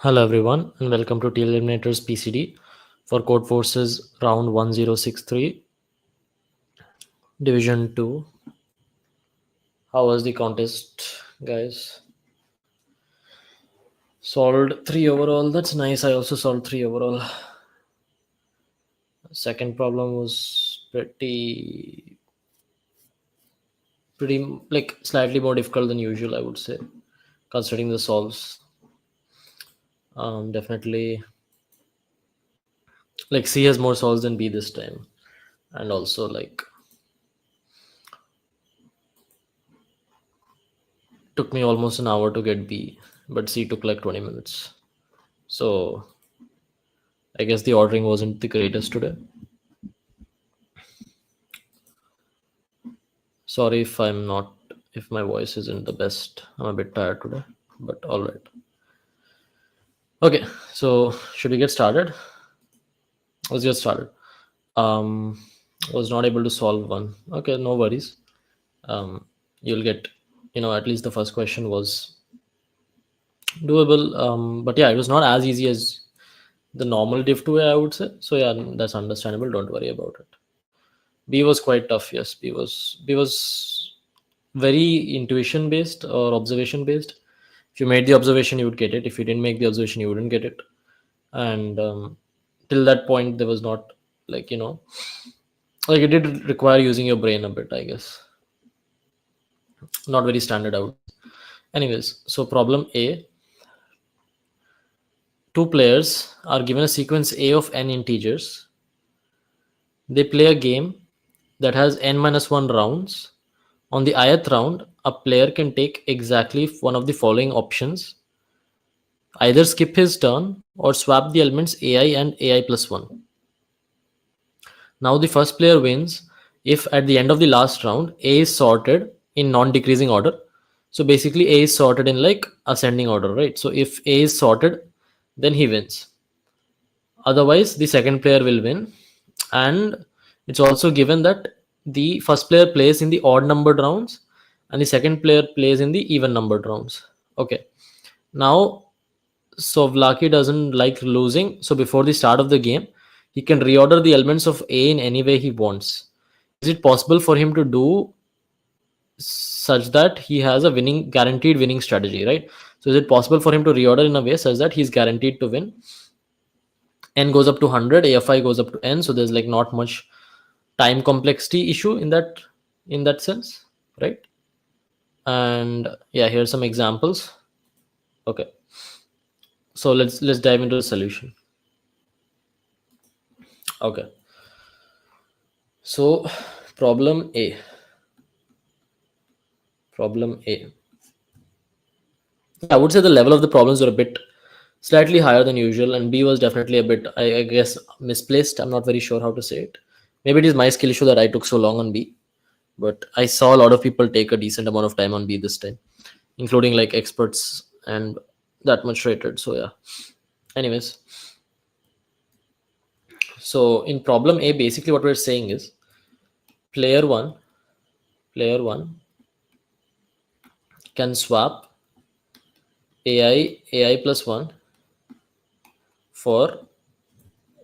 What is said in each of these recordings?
Hello everyone and welcome to TLE Eliminators PCD for Codeforces Round 1063 Division 2. How was the contest, guys? Solved 3 overall. That's nice. I also solved 3 overall. Second problem was pretty like slightly more difficult than usual, I would say, considering the solves. Definitely like C has more solves than B this time, and also like took me almost an hour to get B, but C took like 20 minutes. So I guess the ordering wasn't the greatest today. Sorry if my voice isn't the best. I'm a bit tired today, but all right. Okay, so should we get started? Let's get started. Um, was not able to solve one. Okay, no worries. You'll get, at least the first question was doable. But yeah, it was not as easy as the normal div 2, I would say. So yeah, that's understandable. Don't worry about it. B was quite tough. Yes, B was very intuition based or observation based. If you made the observation, you would get it. If you didn't make the observation, you wouldn't get it. And till that point, there was not like like it did require using your brain a bit, I guess. Not very standard out. Anyways, so problem A. Two players are given a sequence A of n integers. They play a game that has n minus 1 rounds. On the ith round, a player can take exactly one of the following options: either skip his turn or swap the elements AI and AI plus 1. Now the first player wins if at the end of the last round A is sorted in non-decreasing order. So basically A is sorted in like ascending order, right? So if A is sorted, then he wins. Otherwise, the second player will win. And it's also given that the first player plays in the odd numbered rounds and the second player plays in the even numbered rounds. Okay. Now Souvlaki doesn't like losing, so before the start of the game, he can reorder the elements of A in any way he wants. Is it possible for him to do such that he has a guaranteed winning strategy, right? So is it possible for him to reorder in a way such that he's guaranteed to win? N goes up to 100, AFI goes up to N, so there's like not much time complexity issue in that sense, right? And yeah, here's some examples. Okay, so let's dive into the solution. Okay, so problem A. I would say the level of the problems were a bit slightly higher than usual, and B was definitely a bit, I guess, misplaced. I'm not very sure how to say it. Maybe it is my skill issue that I took so long on B, but I saw a lot of people take a decent amount of time on B this time, including like experts and that much rated. So yeah. Anyways, so in problem A, basically what we're saying is player one can swap AI plus 1 for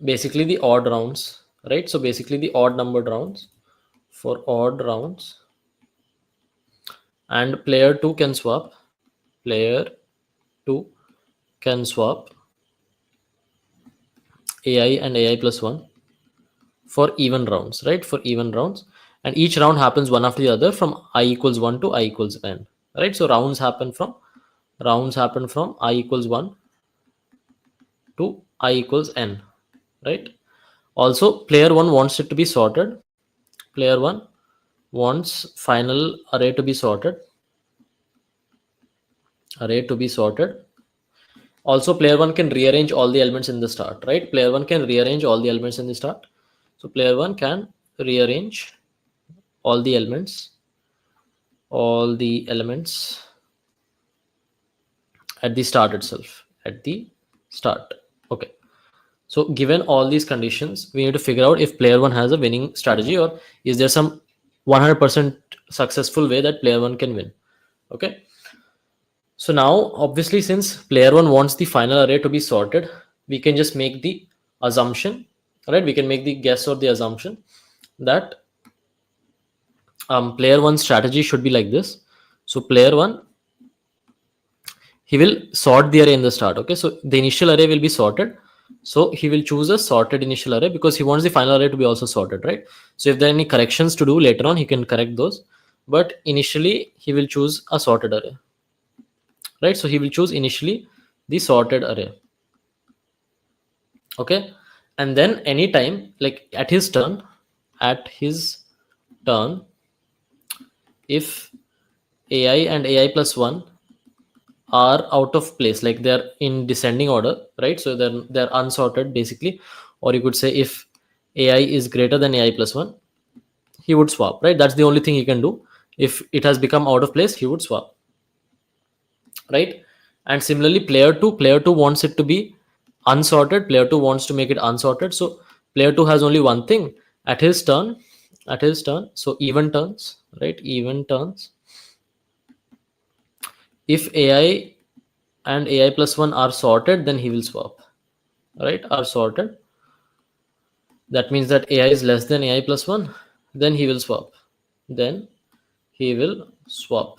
basically the odd rounds, right? So basically the odd numbered rounds for odd rounds, and player 2 can swap AI and AI plus 1 for even rounds, right? For even rounds, and each round happens one after the other from I equals 1 to I equals n, right? So rounds happen from I equals 1 to I equals n, right? Also, player 1 wants it to be sorted. Player 1 wants final array to be sorted. Also, player 1 can rearrange all the elements in the start, right? Player 1 can rearrange all the elements in the start. So player 1 can rearrange all the elements at the start itself, Okay. So given all these conditions, we need to figure out if player 1 has a winning strategy, or is there some 100% successful way that player 1 can win. Okay. So now, obviously, since player 1 wants the final array to be sorted, we can just make the assumption, right? We can make the guess or the assumption that player 1's strategy should be like this. So player 1, he will sort the array in the start. Okay, so the initial array will be sorted. So he will choose a sorted initial array because he wants the final array to be also sorted, right? So if there are any corrections to do later on, he can correct those. But initially, he will choose a sorted array, right? So he will choose initially the sorted array. Okay, and then anytime, like at his turn, if ai and ai plus 1 are out of place, like they're in descending order, right? So they're unsorted basically, or you could say if ai is greater than ai plus 1, he would swap, right? That's the only thing he can do. If it has become out of place, he would swap, right? And similarly, player 2 wants it to be unsorted. Player 2 wants to make it unsorted. So player 2 has only one thing at his turn. So even turns, right? Even turns. If ai and ai plus 1 are sorted, then he will swap, right? Are sorted. That means that ai is less than ai plus 1, then he will swap. Then he will swap.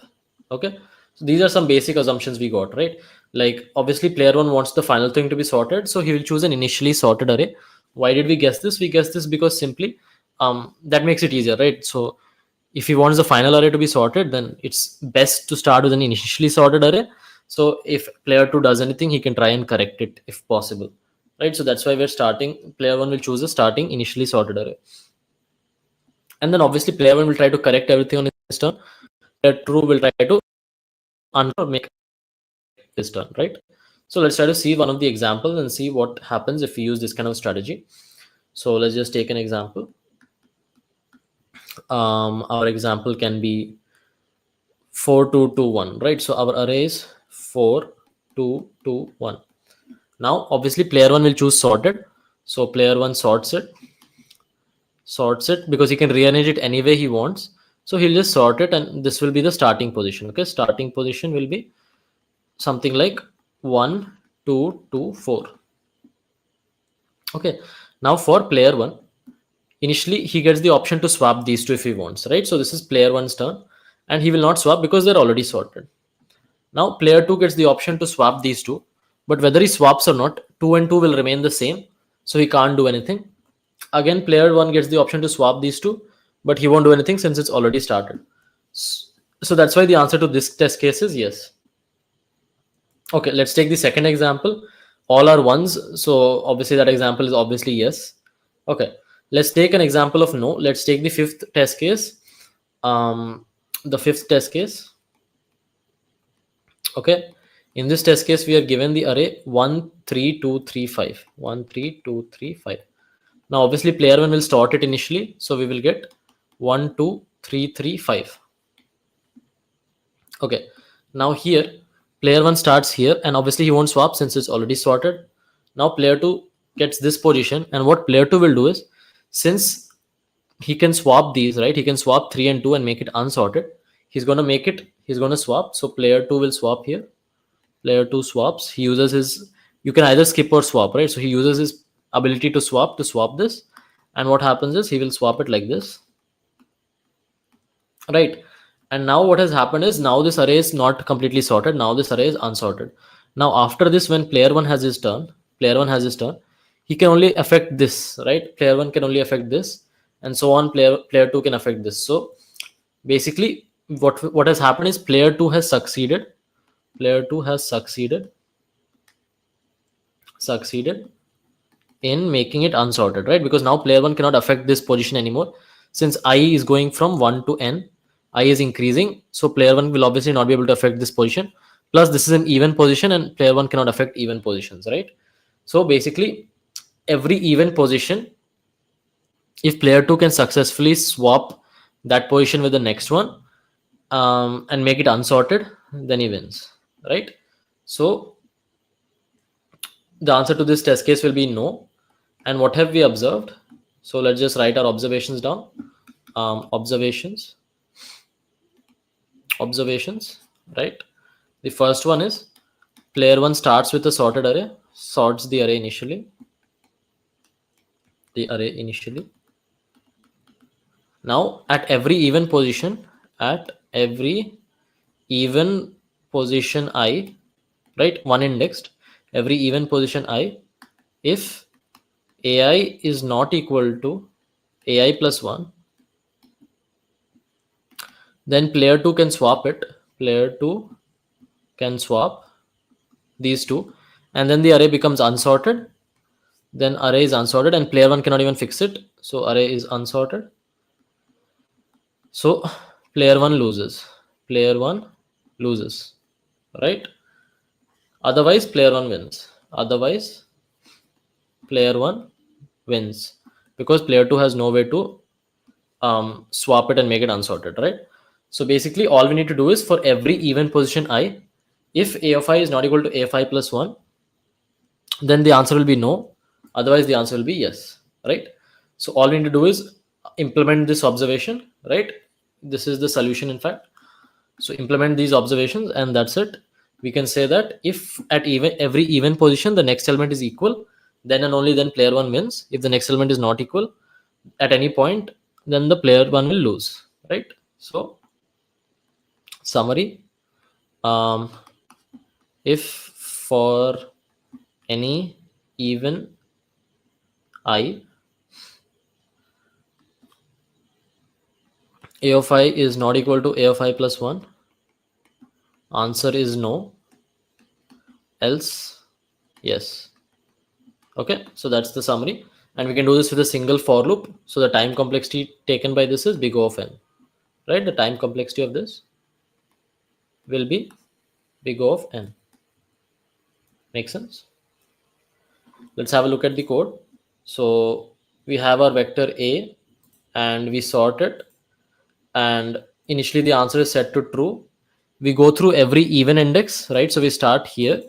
Okay, so these are some basic assumptions we got, right? Like obviously player 1 wants the final thing to be sorted, so he will choose an initially sorted array. Why did we guess this? We guessed this because simply that makes it easier, right? So if he wants the final array to be sorted, then it's best to start with an initially sorted array. So if player 2 does anything, he can try and correct it if possible, right? So that's why we're starting, player 1 will choose a starting initially sorted array, and then obviously player 1 will try to correct everything on his turn. Player 2 will try to make his turn, right? So let's try to see one of the examples and see what happens if we use this kind of strategy. So let's just take an example. Our example can be 4 2 2 1, right? So our array is 4 2 2 1. Now obviously player 1 will choose sorted, so player 1 sorts it because he can rearrange it any way he wants. So he'll just sort it, and this will be the starting position. Okay, starting position will be something like 1 2 2 4. Okay, now for player 1, initially he gets the option to swap these two if he wants, right? So this is player 1's turn, and he will not swap because they're already sorted. Now player 2 gets the option to swap these two, but whether he swaps or not, 2 and 2 will remain the same, so he can't do anything. Again, player 1 gets the option to swap these two, but he won't do anything since it's already started. So that's why the answer to this test case is yes. Okay, let's take the second example. All are ones, so obviously that example is obviously yes. Okay, let's take an example of no. Let's take the fifth test case. The fifth test case. Okay, in this test case, we are given the array 1 3 2 3 5. 1 3 2 3 5. Now, obviously, player 1 will start it initially, so we will get 1 2 3 3 5. Okay, now here player 1 starts here, and obviously he won't swap since it's already sorted. Now player 2 gets this position, and what player 2 will do is, since he can swap these, right? He can swap 3 and 2 and make it unsorted. He's going to swap. So player 2 will swap here. Player 2 swaps. He uses his, you can either skip or swap, right? So he uses his ability to swap this. And what happens is he will swap it like this, right? And now what has happened is, now this array is not completely sorted. Now this array is unsorted. Now after this, when player 1 has his turn, he can only affect this, right? Player 1 can only affect this, and so on. Player 2 can affect this. So basically what has happened is player 2 has succeeded. Player 2 has succeeded in making it unsorted, right? Because now player 1 cannot affect this position anymore. Since I is going from 1 to n, I is increasing, so player 1 will obviously not be able to affect this position. Plus this is an even position, and player 1 cannot affect even positions, right? So basically every even position, if player 2 can successfully swap that position with the next one, and make it unsorted, then he wins, right? So the answer to this test case will be no. And what have we observed? So let's just write our observations down. Observations, right? The first one is player 1 starts with a sorted array, sorts the array initially. Now at every even position, I, right, one indexed, every even position I, if AI is not equal to AI plus 1, then player 2 can swap it. Player 2 can swap these two, and then the array becomes unsorted. Then array is unsorted, and player 1 cannot even fix it. So array is unsorted. So player 1 loses. Player 1 loses, right? Otherwise, player 1 wins. Otherwise, player 1 wins because player 2 has no way to swap it and make it unsorted, right? So basically, all we need to do is for every even position I, if a of I is not equal to a of I plus 1, then the answer will be no. Otherwise, the answer will be yes, right? So all we need to do is implement this observation, right? This is the solution, in fact. So implement these observations, and that's it. We can say that if at every even position the next element is equal, then and only then player 1 wins. If the next element is not equal at any point, then the player 1 will lose, right? So summary, um, if for any even I, a of I is not equal to a of I plus 1, answer is no, else yes. Okay, so that's the summary, and we can do this with a single for loop. So the time complexity taken by this is big O of n, right? The time complexity of this will be big O of n. Make sense? Let's have a look at the code. So we have our vector a, and we sort it, and initially the answer is set to true. We go through every even index, right? So we start here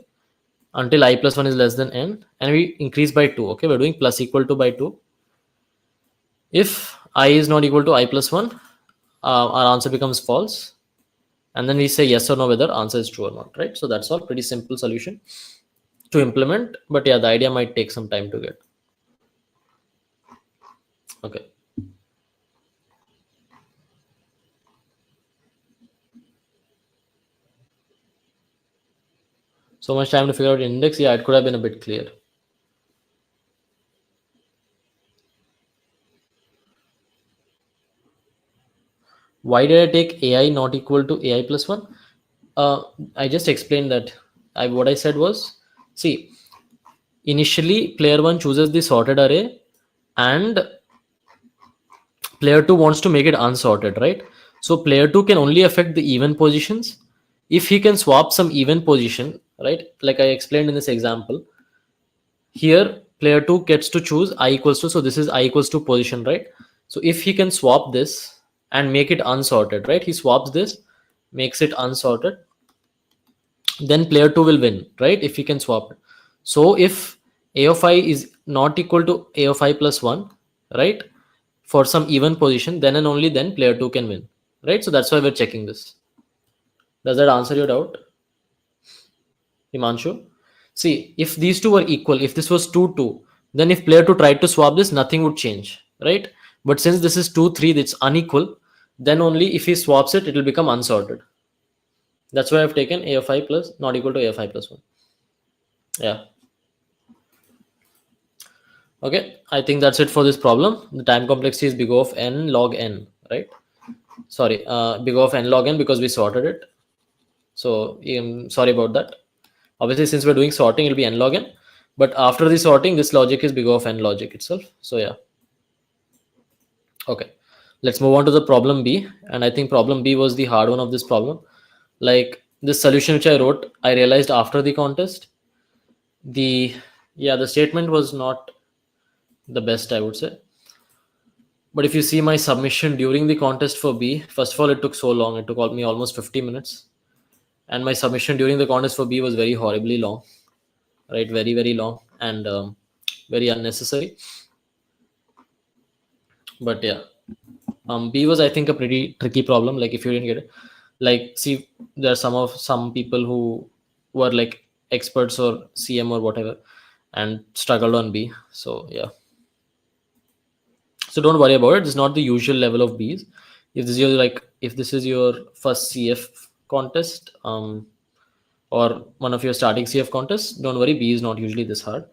until I plus 1 is less than n, and we increase by 2. Okay, we're doing plus equal to by 2. If I is not equal to I plus 1, our answer becomes false, and then we say yes or no whether answer is true or not, right? So that's all. Pretty simple solution to implement, but yeah, the idea might take some time to get. Okay, so much time to figure out index. Yeah, it could have been a bit clear. Why did I take AI not equal to AI plus 1? I just explained that. What I said was, see, initially player 1 chooses the sorted array, and player 2 wants to make it unsorted, right? So player 2 can only affect the even positions if he can swap some even position, right? Like I explained in this example, here player 2 gets to choose I equals to, so this is I equals to position, right? So if he can swap this and make it unsorted, right? He swaps this, makes it unsorted, then player 2 will win, right? If he can swap it. So if a of I is not equal to a of I plus 1, right, for some even position, then and only then player 2 can win, right? So that's why we're checking this. Does that answer your doubt, Himanshu? See, if these two were equal, if this was 2 2, then if player 2 tried to swap this, nothing would change, right? But since this is 2 3, it's unequal, then only if he swaps it, it will become unsorted. That's why I've taken a of I plus not equal to a of I plus 1. Yeah. Okay, I think that's it for this problem. The time complexity is big O of n log n, right? Sorry, big O of n log n because we sorted it. So sorry about that. Obviously, since we're doing sorting, it'll be n log n. But after the sorting, this logic is big O of n logic itself. So yeah. Okay, let's move on to the problem B. And I think problem B was the hard one of this problem. Like this solution which I wrote, I realized after the contest, the statement was not the best, I would say. But if you see my submission during the contest for B, first of all, it took so long. It took me almost 50 minutes. And my submission during the contest for B was very horribly long, right? Very, very long and very unnecessary. But yeah, B was, I think, a pretty tricky problem. Like if you didn't get it. Like, see, there are some people who were like experts or CM or whatever and struggled on B. So yeah, so don't worry about it. It's not the usual level of Bs. If this is your first CF contest, or one of your starting CF contests, don't worry, B is not usually this hard.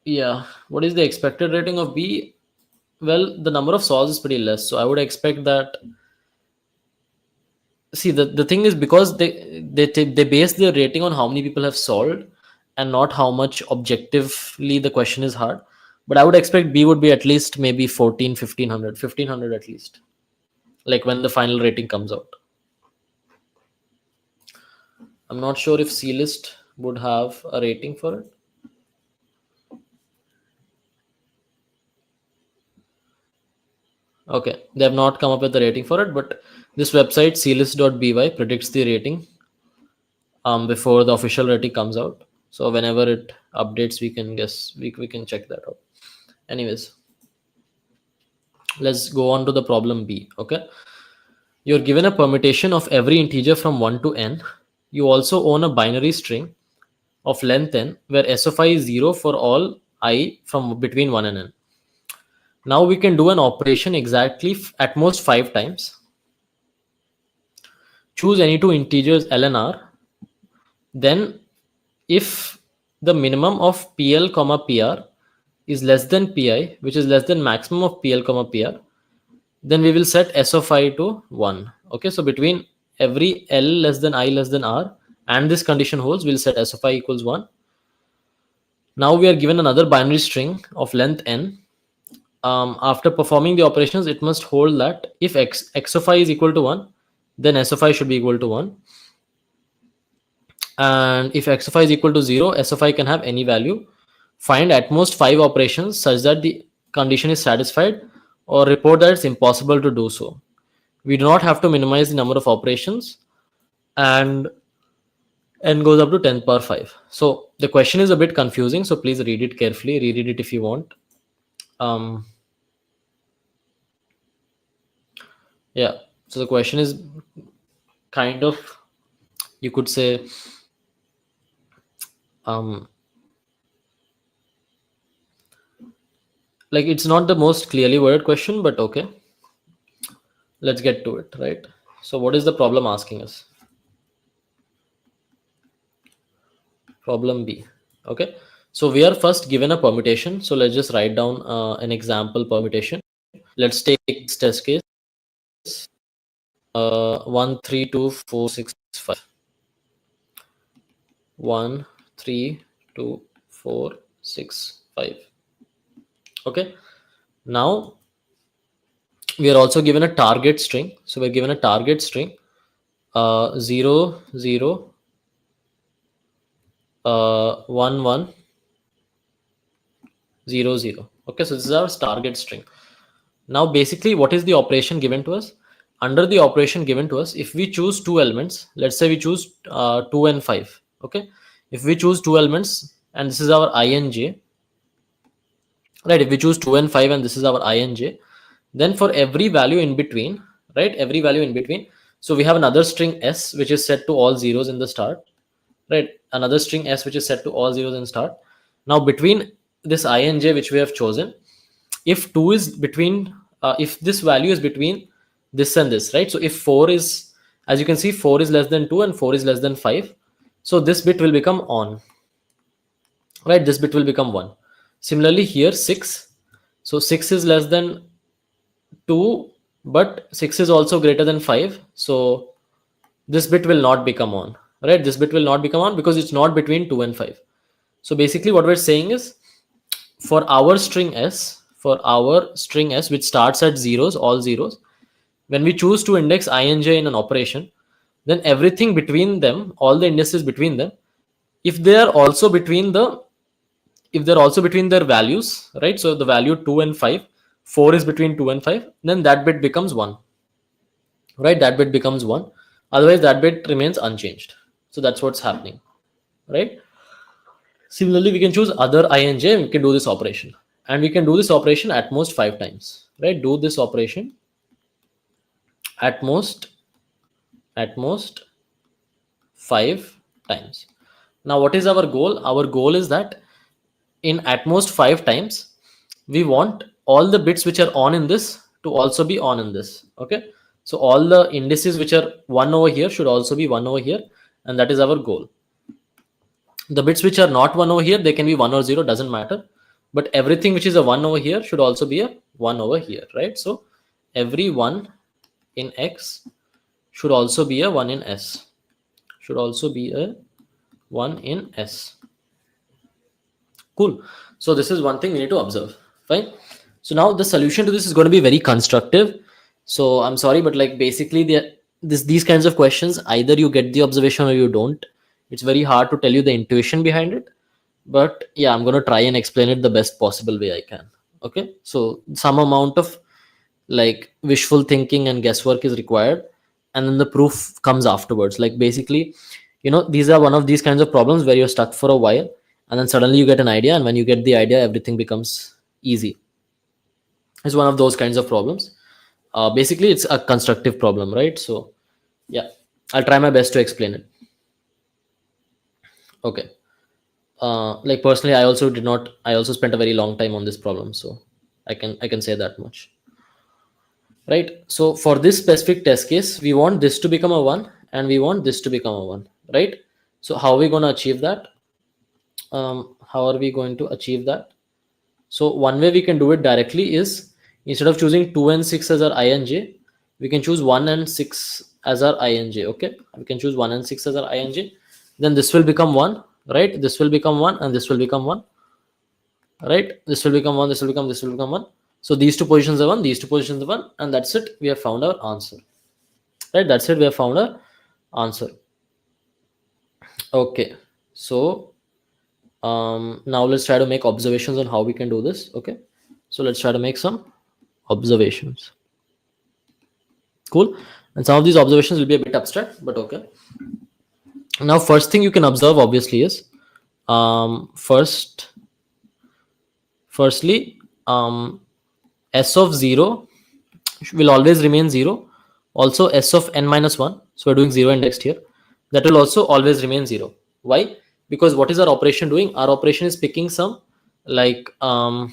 Yeah, what is the expected rating of B? Well, the number of solves is pretty less, so I would expect that. See, the thing is, because they base their rating on how many people have solved and not how much objectively the question is hard. But I would expect B would be at least maybe 14, 1500, 1500 at least, like when the final rating comes out. I'm not sure if C list would have a rating for it. Okay, they have not come up with the rating for it, but this website clist.by predicts the rating before the official rating comes out. So whenever it updates, we can check that out. Anyways, let's go on to the problem B. Okay, you're given a permutation of every integer from 1 to n. You also own a binary string of length n where s of I is 0 for all I from between 1 and n. Now we can do an operation exactly at most 5 times. Choose any two integers L and R. Then if the minimum of PL comma PR is less than PI, which is less than maximum of PL comma PR, then we will set S of I to 1. Okay, so between every L less than I less than R and this condition holds, we'll set S of I equals 1. Now we are given another binary string of length n. After performing the operations, it must hold that if x of I is equal to 1, then S of I should be equal to 1. And if x of I is equal to 0, S of I can have any value. Find at most 5 operations such that the condition is satisfied, or report that it's impossible to do so. We do not have to minimize the number of operations, and n goes up to 10 power 5. So the question is a bit confusing, so please read it carefully. Reread it if you want. Yeah, so the question is kind of, you could say, like, it's not the most clearly worded question, but okay, let's get to it, right? So what is the problem asking us? Problem B. Okay, so we are first given a permutation, so let's just write down an example permutation. Let's take this test case, 1 3 2 4 6 5. 1 3 2 4 6 5. Okay, now we are also given a target string, so we're given a target string 0 0 1 1 0 0. Okay, so this is our target string. Now basically, what is the operation given to us? Under the operation given to us, if we choose two elements, let's say we choose 2 and 5. Okay, if we choose two elements and this is our ij, right? If we choose 2 and 5 and this is our ij, then for every value in between, right, every value in between, so we have another string s which is set to all zeros in the start, right? Another string s which is set to all zeros in start. Now between this ij which we have chosen, if 2 is between if this value is between this and this, right? So if 4 is, as you can see, 4 is less than 2 and 4 is less than 5, so this bit will become on, right? This bit will become 1. Similarly here 6, so 6 is less than 2, but 6 is also greater than 5, so this bit will not become on, right? This bit will not become on because it's not between 2 and 5. So basically what we're saying is, for our string s, which starts at zeros, all zeros, when we choose to index ij in an operation, then everything between them, all the indices between them, if they are also between their values, right? So the value 2 and 5, 4 is between 2 and 5, then that bit becomes 1, right? That bit becomes 1. Otherwise that bit remains unchanged. So that's what's happening, right? Similarly, we can choose other ij and we can do this operation, and we can do this operation at most 5 times, right? Do this operation at most At most 5 times. Now what is our goal? Our goal is that in at most 5 times we want all the bits which are on in this to also be on in this. Okay, so all the indices which are 1 over here should also be 1 over here, and that is our goal. The bits which are not 1 over here, they can be 1 or 0, doesn't matter, but everything which is a 1 over here should also be a 1 over here, right? So every 1 in X should also be a 1 in S, should also be a 1 in S. Cool. So this is one thing we need to observe. Fine. So now the solution to this is going to be very constructive. So I'm sorry, but like basically these kinds of questions, either you get the observation or you don't. It's very hard to tell you the intuition behind it. But yeah, I'm going to try and explain it the best possible way I can. Okay. So some amount of like wishful thinking and guesswork is required, and then the proof comes afterwards. Like basically, these are one of these kinds of problems where you're stuck for a while, and then suddenly you get an idea, and when you get the idea, everything becomes easy. It's one of those kinds of problems. Basically it's a constructive problem, right? So yeah, I'll try my best to explain it. Okay. Like personally, I also spent a very long time on this problem, so I can say that much. Right? So for this specific test case, we want this to become a 1 and we want this to become a 1, right? So how are we going to achieve that? How are we going to achieve that? So one way we can do it directly is, instead of choosing 2 and 6 as our ing, we can choose 1 and 6 as our ing. Okay, we can choose 1 and 6 as our ing. Then this will become 1, right? This will become 1 and this will become 1, right? This will become 1, this will become 1. So these two positions are 1, these two positions are 1, and that's it. We have found our answer, right? That's it. We have found our answer. Okay, so now let's try to make observations on how we can do this. Okay, so let's try to make some observations. Cool. And some of these observations will be a bit abstract, but okay. Now first thing you can observe obviously is firstly s of 0 will always remain 0. Also s of n minus 1, so we're doing 0 indexed here, that will also always remain 0. Why? Because what is our operation doing? Our operation is picking some like right,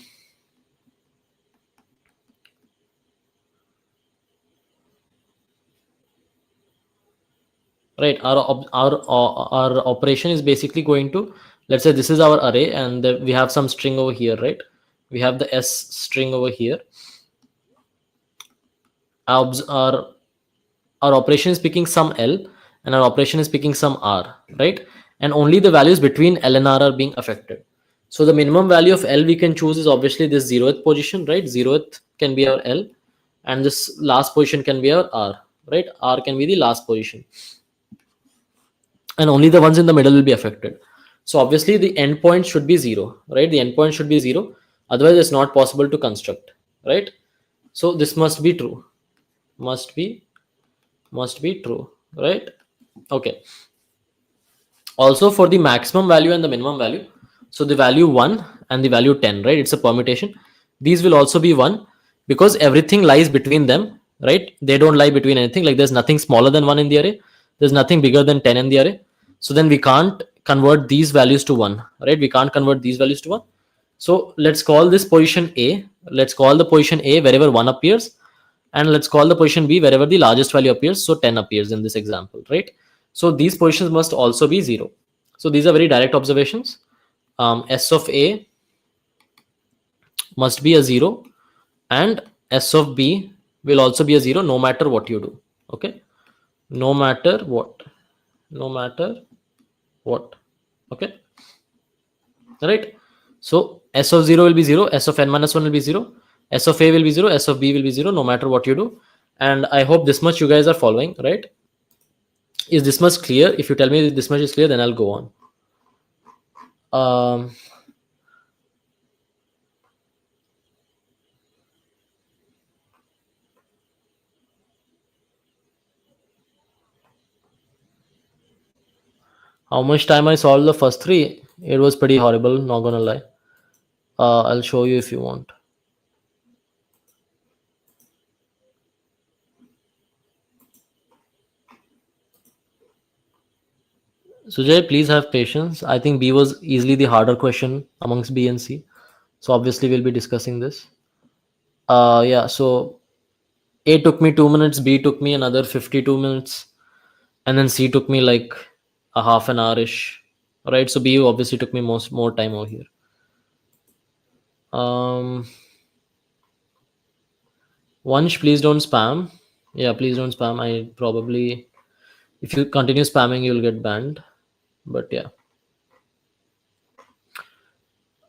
our operation is basically going to, let's say this is our array, and we have some string over here, right? We have the s string over here. Our operation is picking some L, and our operation is picking some R, right? And only the values between L and R are being affected. So the minimum value of L we can choose is obviously this 0th position, right? 0th can be our L, and this last position can be our R, right? R can be the last position, and only the ones in the middle will be affected. So obviously the endpoint should be 0, right? The endpoint should be 0, otherwise it's not possible to construct, right? So this must be true, must be true, right? Okay. Also for the maximum value and the minimum value, so the value 1 and the value 10, right? It's a permutation. These will also be 1 because everything lies between them, right? They don't lie between anything. Like there's nothing smaller than 1 in the array, there's nothing bigger than 10 in the array. So then we can't convert these values to 1, right? We can't convert these values to 1. So let's call this position A. Let's call the position A wherever 1 appears, and let's call the position B wherever the largest value appears. So 10 appears in this example, right? So these positions must also be 0. So these are very direct observations. S of A must be a 0, and S of B will also be a 0 no matter what you do. Okay, no matter what, no matter what. Okay, right? So S of 0 will be 0, S of n minus 1 will be 0, S of A will be 0, S of B will be 0 no matter what you do. And I hope this much you guys are following, right? Is this much clear? If you tell me this much is clear, then I'll go on. How much time I solved the first three? It was pretty horrible, not gonna lie. I'll show you if you want. Sujay, please have patience. I think B was easily the harder question amongst B and C. So obviously we'll be discussing this. Yeah, so A took me 2 minutes, B took me another 52 minutes, and then C took me like a half an hour-ish. Right? So B obviously took me more time over here. Um Vansh, please don't spam. Yeah, please don't spam. I probably, if you continue spamming, you'll get banned. But yeah.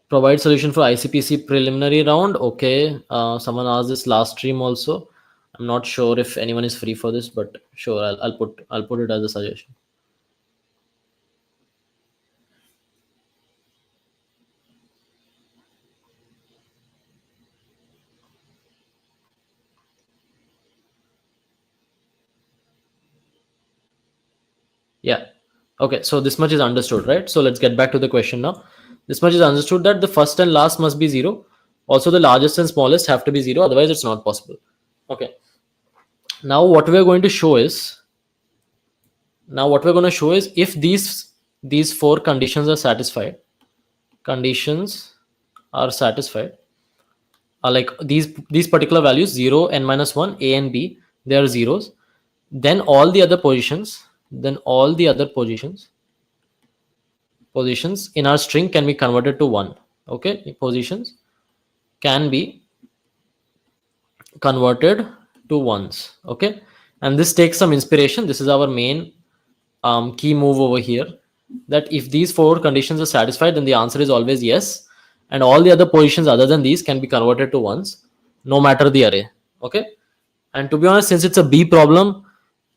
Provide solution for ICPC preliminary round. Okay. Someone asked this last stream also. I'm not sure if anyone is free for this, but sure, I'll put it as a suggestion. Yeah. Okay. So this much is understood, right? So let's get back to the question now. This much is understood that the first and last must be zero. Also, the largest and smallest have to be zero. Otherwise, it's not possible. Okay. Now, what we're going to show is if these four conditions are satisfied, conditions are satisfied, like these particular values 0, n minus 1, a and b, they are zeros, then all the other positions in our string can be converted to 1. Okay, positions can be converted to ones. Okay, and this takes some inspiration. This is our main key move over here, that if these four conditions are satisfied, then the answer is always yes, and all the other positions other than these can be converted to ones, no matter the array. Okay, and to be honest, since it's a B problem,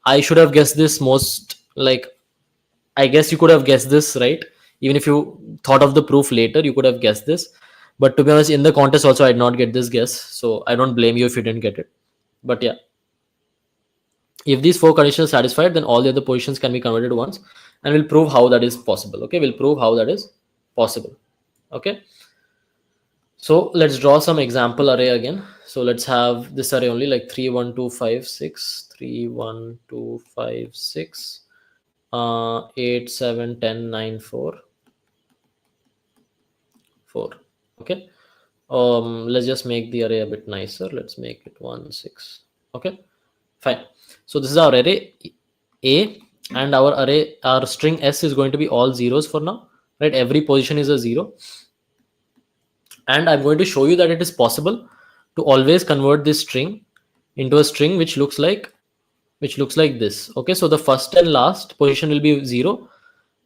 I should have guessed this most, like, I guess you could have guessed this, right? Even if you thought of the proof later, you could have guessed this. But to be honest, in the contest also, I did not get this guess, so I don't blame you if you didn't get it. But yeah, if these four conditions are satisfied, then all the other positions can be converted to ones, and we'll prove how that is possible. Okay, we'll prove how that is possible. Okay, so let's draw some example array again. So let's have this array only, like 3 1 2 5 6, 3 1 2 5 6, 8 7 10 9 4 4. Okay, let's just make the array a bit nicer. Let's make it 1 6. Okay, fine. So this is our array A, and our string S is going to be all zeros for now, right? Every position is a zero, and I'm going to show you that it is possible to always convert this string into a string which looks like this. Okay, so the first and last position will be zero,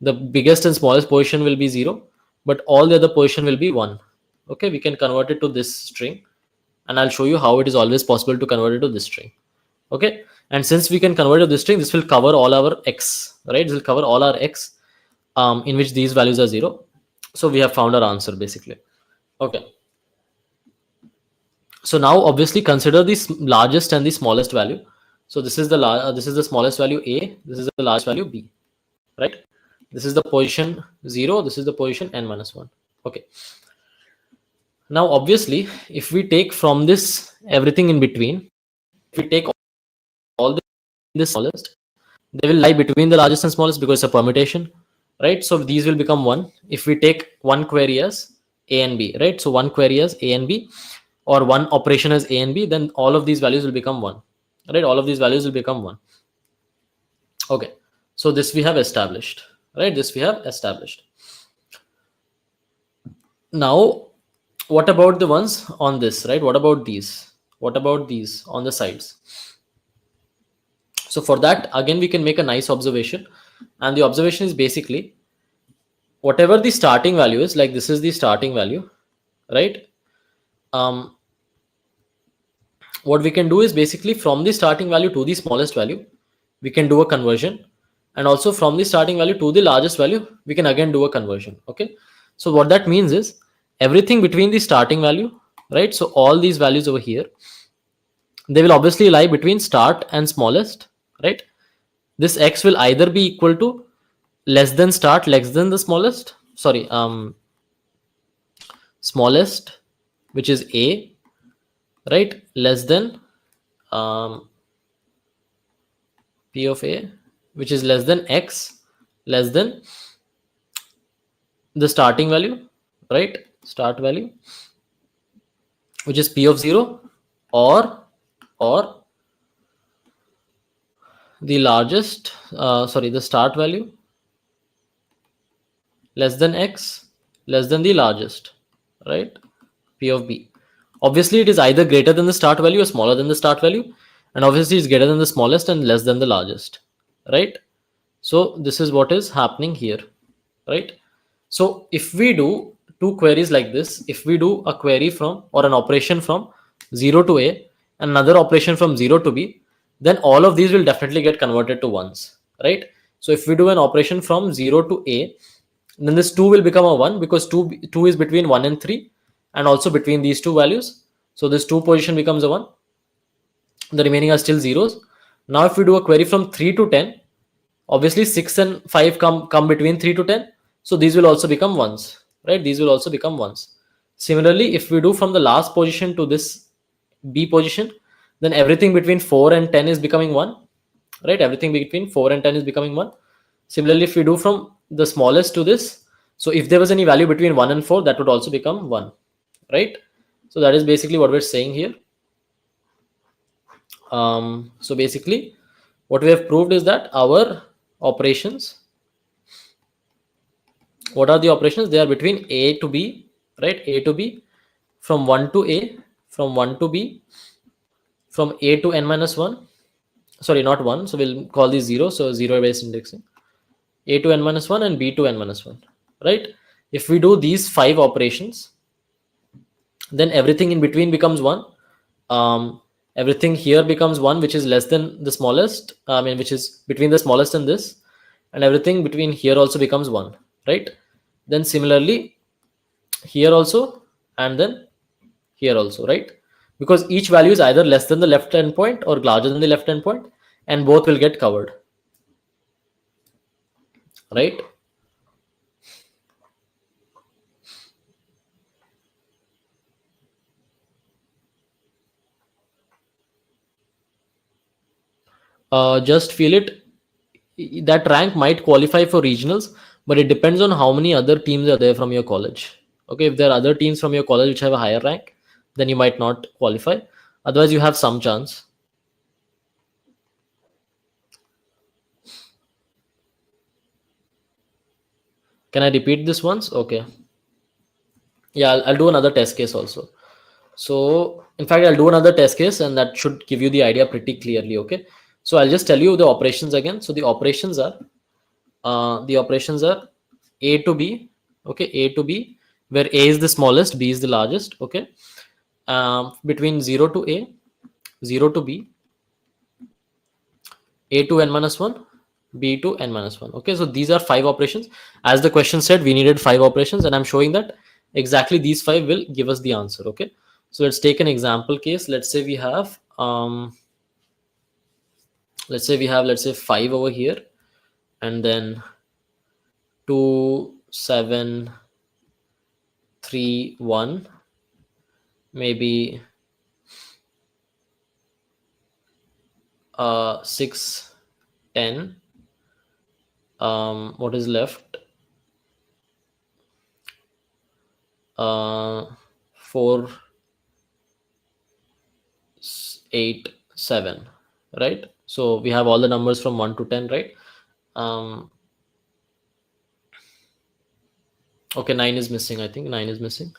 the biggest and smallest position will be zero, but all the other position will be one. Okay, we can convert it to this string, and I'll show you how it is always possible to convert it to this string. Okay, and since we can convert to this string, this will cover all our x, right? This will cover all our x in which these values are zero. So we have found our answer basically. Okay, so now obviously consider the largest and the smallest value. So this is the smallest value A, this is the largest value B, right? This is the position 0, this is the position n minus 1. Okay, now obviously if we take from this everything in between, if we take all this smallest, they will lie between the largest and smallest because it's a permutation, right? So these will become 1 if we take one query as A and B, right? So one query as A and B, or one operation as A and B, then all of these values will become 1, right? All of these values will become 1. Okay, so this we have established, right? This we have established. Now what about the ones on this, right? What about these on the sides? So for that, again, we can make a nice observation, and the observation is basically whatever the starting value is, like this is the starting value, right? What we can do is basically from the starting value to the smallest value, we can do a conversion, and also from the starting value to the largest value, we can again do a conversion. Okay, so what that means is everything between the starting value, right? So all these values over here, they will obviously lie between start and smallest, right? This x will either be equal to less than start, less than the smallest, sorry, smallest, which is A, right, less than P of A, which is less than x, less than the starting value, right? Start value, which is p of 0, or the largest, sorry, the start value less than x less than the largest, right? P of b. Obviously it is either greater than the start value or smaller than the start value, and obviously it's greater than the smallest and less than the largest, right? So this is what is happening here, right? So if we do two queries like this, if we do a query from, or an operation from 0 to a, and another operation from 0 to b, then all of these will definitely get converted to ones, right? So if we do an operation from 0 to a, then this 2 will become a 1, because 2 is between 1 and 3, and also between these two values. So this 2 position becomes a 1, the remaining are still zeros. Now if we do a query from 3 to 10, obviously 6 and 5 come between 3 to 10, so these will also become ones, right? These will also become ones. Similarly, if we do from the last position to this b position, then everything between 4 and 10 is becoming 1, right? Everything between 4 and 10 is becoming 1. Similarly, if we do from the smallest to this, so if there was any value between 1 and 4, that would also become 1, right? So that is basically what we're saying here. So basically what we have proved is that our operations, what are the operations? They are between a to b, right? A to b, from 1 to a, from 1 to b, from a to n minus 1, sorry, not 1, so we'll call these 0, so 0 based indexing, a to n minus 1 and b to n minus 1, right? If we do these 5 operations, then everything in between becomes 1. Everything here becomes 1, which is less than the smallest, which is between the smallest and this, and everything between here also becomes 1, right? Then similarly here also, and then here also, right? Because each value is either less than the left endpoint or larger than the left endpoint, and both will get covered, right? Just feel it, that rank might qualify for regionals, but it depends on how many other teams are there from your college. Okay, if there are other teams from your college which have a higher rank, then you might not qualify. Otherwise you have some chance. Can I repeat this once? Okay, yeah, I'll do another test case also. So in fact I'll do another test case, and that should give you the idea pretty clearly. Okay, so I'll just tell you the operations again. So the operations are a to b, okay, a to b, where a is the smallest, b is the largest, okay. Between 0 to a, 0 to b, a to n minus 1, b to n minus 1. Okay, so these are 5 operations. As the question said, we needed 5 operations, and I'm showing that exactly these 5 will give us the answer. Okay, so let's take an example case. Let's say we have let's say 5 over here, and then 2 7 3 1, maybe 6 10, what is left, 4 8 7, right? So we have all the numbers from 1 to 10, right? Okay, 9 is missing. I think 9 is missing,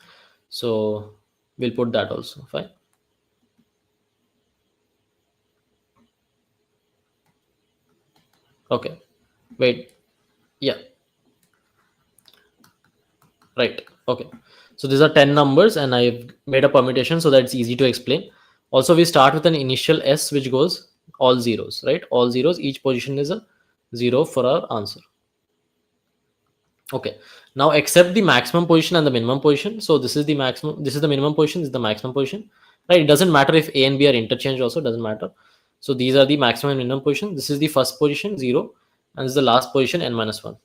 so we'll put that also. Fine. Okay, wait, yeah, right. Okay, so these are 10 numbers, and I've made a permutation so that it's easy to explain. Also, we start with an initial s which goes all zeros, right? All zeros, each position is a 0 for our answer. Okay, now accept the maximum position and the minimum position. So this is the maximum, this is the minimum position, this is the maximum position, right? It doesn't matter if a and b are interchanged, also doesn't matter. So these are the maximum and minimum position. This is the first position 0, and this is the last position n minus 1.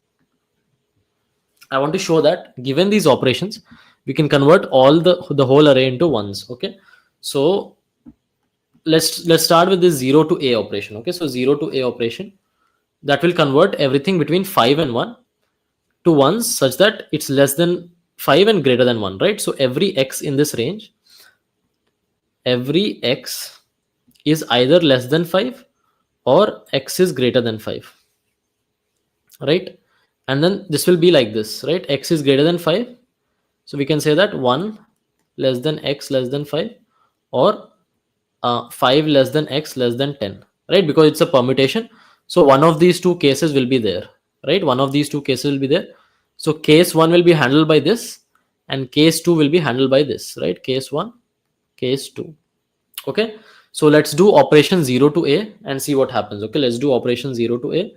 I want to show that given these operations, we can convert all the whole array into ones. Okay, so let's start with this 0 to a operation. Okay, so 0 to a operation, that will convert everything between 5 and 1 to ones such that it's less than 5 and greater than 1, right? So every x in this range, every x is either less than 5 or x is greater than 5, right? And then this will be like this, right? X is greater than 5, so we can say that 1 less than x less than 5, or 5 less than x less than 10, right? Because it's a permutation, so one of these two cases will be there, right? One of these two cases will be there. So case 1 will be handled by this, and case 2 will be handled by this, right? Case 1, case 2. Okay, so let's do operation 0 to a and see what happens. Okay, let's do operation 0 to a.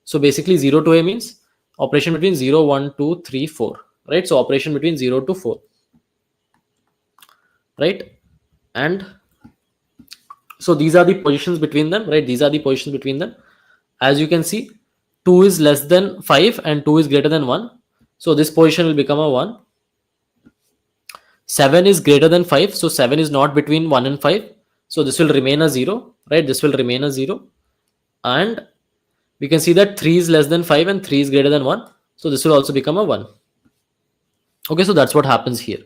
So basically 0 to a means operation between 0, 1, 2, 3, 4, right? So operation between 0 to 4, right? And so these are the positions between them, right? These are the positions between them. As you can see, 2 is less than 5 and 2 is greater than 1, so this position will become a 1. 7 is greater than 5, so 7 is not between 1 and 5, so this will remain a 0, right? This will remain a 0. And we can see that 3 is less than 5 and 3 is greater than 1, so this will also become a 1. Okay, so that's what happens here.